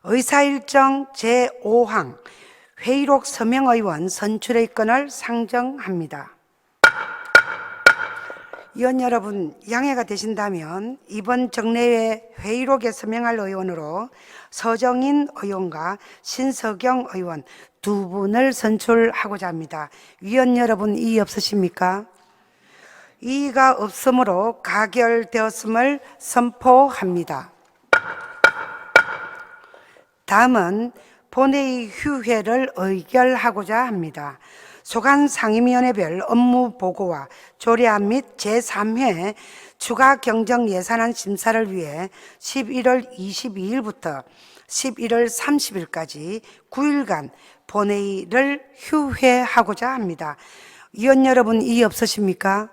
의사일정 제5항 회의록 서명의원 선출의 건을 상정합니다. 위원 여러분 양해가 되신다면 이번 정례회 회의록에 서명할 의원으로 서정인 의원과 신석영 의원 두 분을 선출하고자 합니다. 위원 여러분 이의 없으십니까? 이의가 없으므로 가결되었음을 선포합니다. 다음은 본회의 휴회를 의결하고자 합니다. 소관 상임위원회별 업무 보고와 조례안 및 제3회 추가 경정 예산안 심사를 위해 11월 22일부터 11월 30일까지 9일간 본회의를 휴회하고자 합니다. 위원 여러분 이의 없으십니까?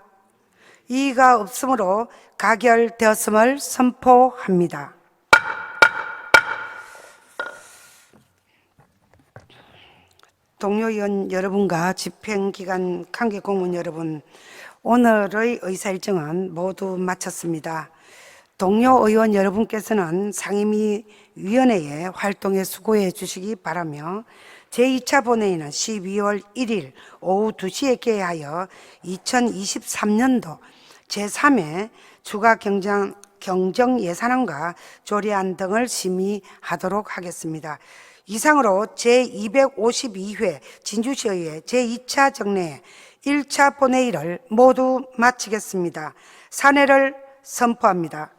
이의가 없으므로 가결되었음을 선포합니다. 동료 의원 여러분과 집행기관 관계공무원 여러분, 오늘의 의사일정은 모두 마쳤습니다. 동료 의원 여러분께서는 상임위원회의 활동에 수고해 주시기 바라며 제2차 본회의는 12월 1일 오후 2시에 개회하여 2023년도 제3회 추가 경정 예산안과 조례안 등을 심의하도록 하겠습니다. 이상으로 제252회 진주시의회 제2차 정례 1차 본회의를 모두 마치겠습니다. 산회를 선포합니다.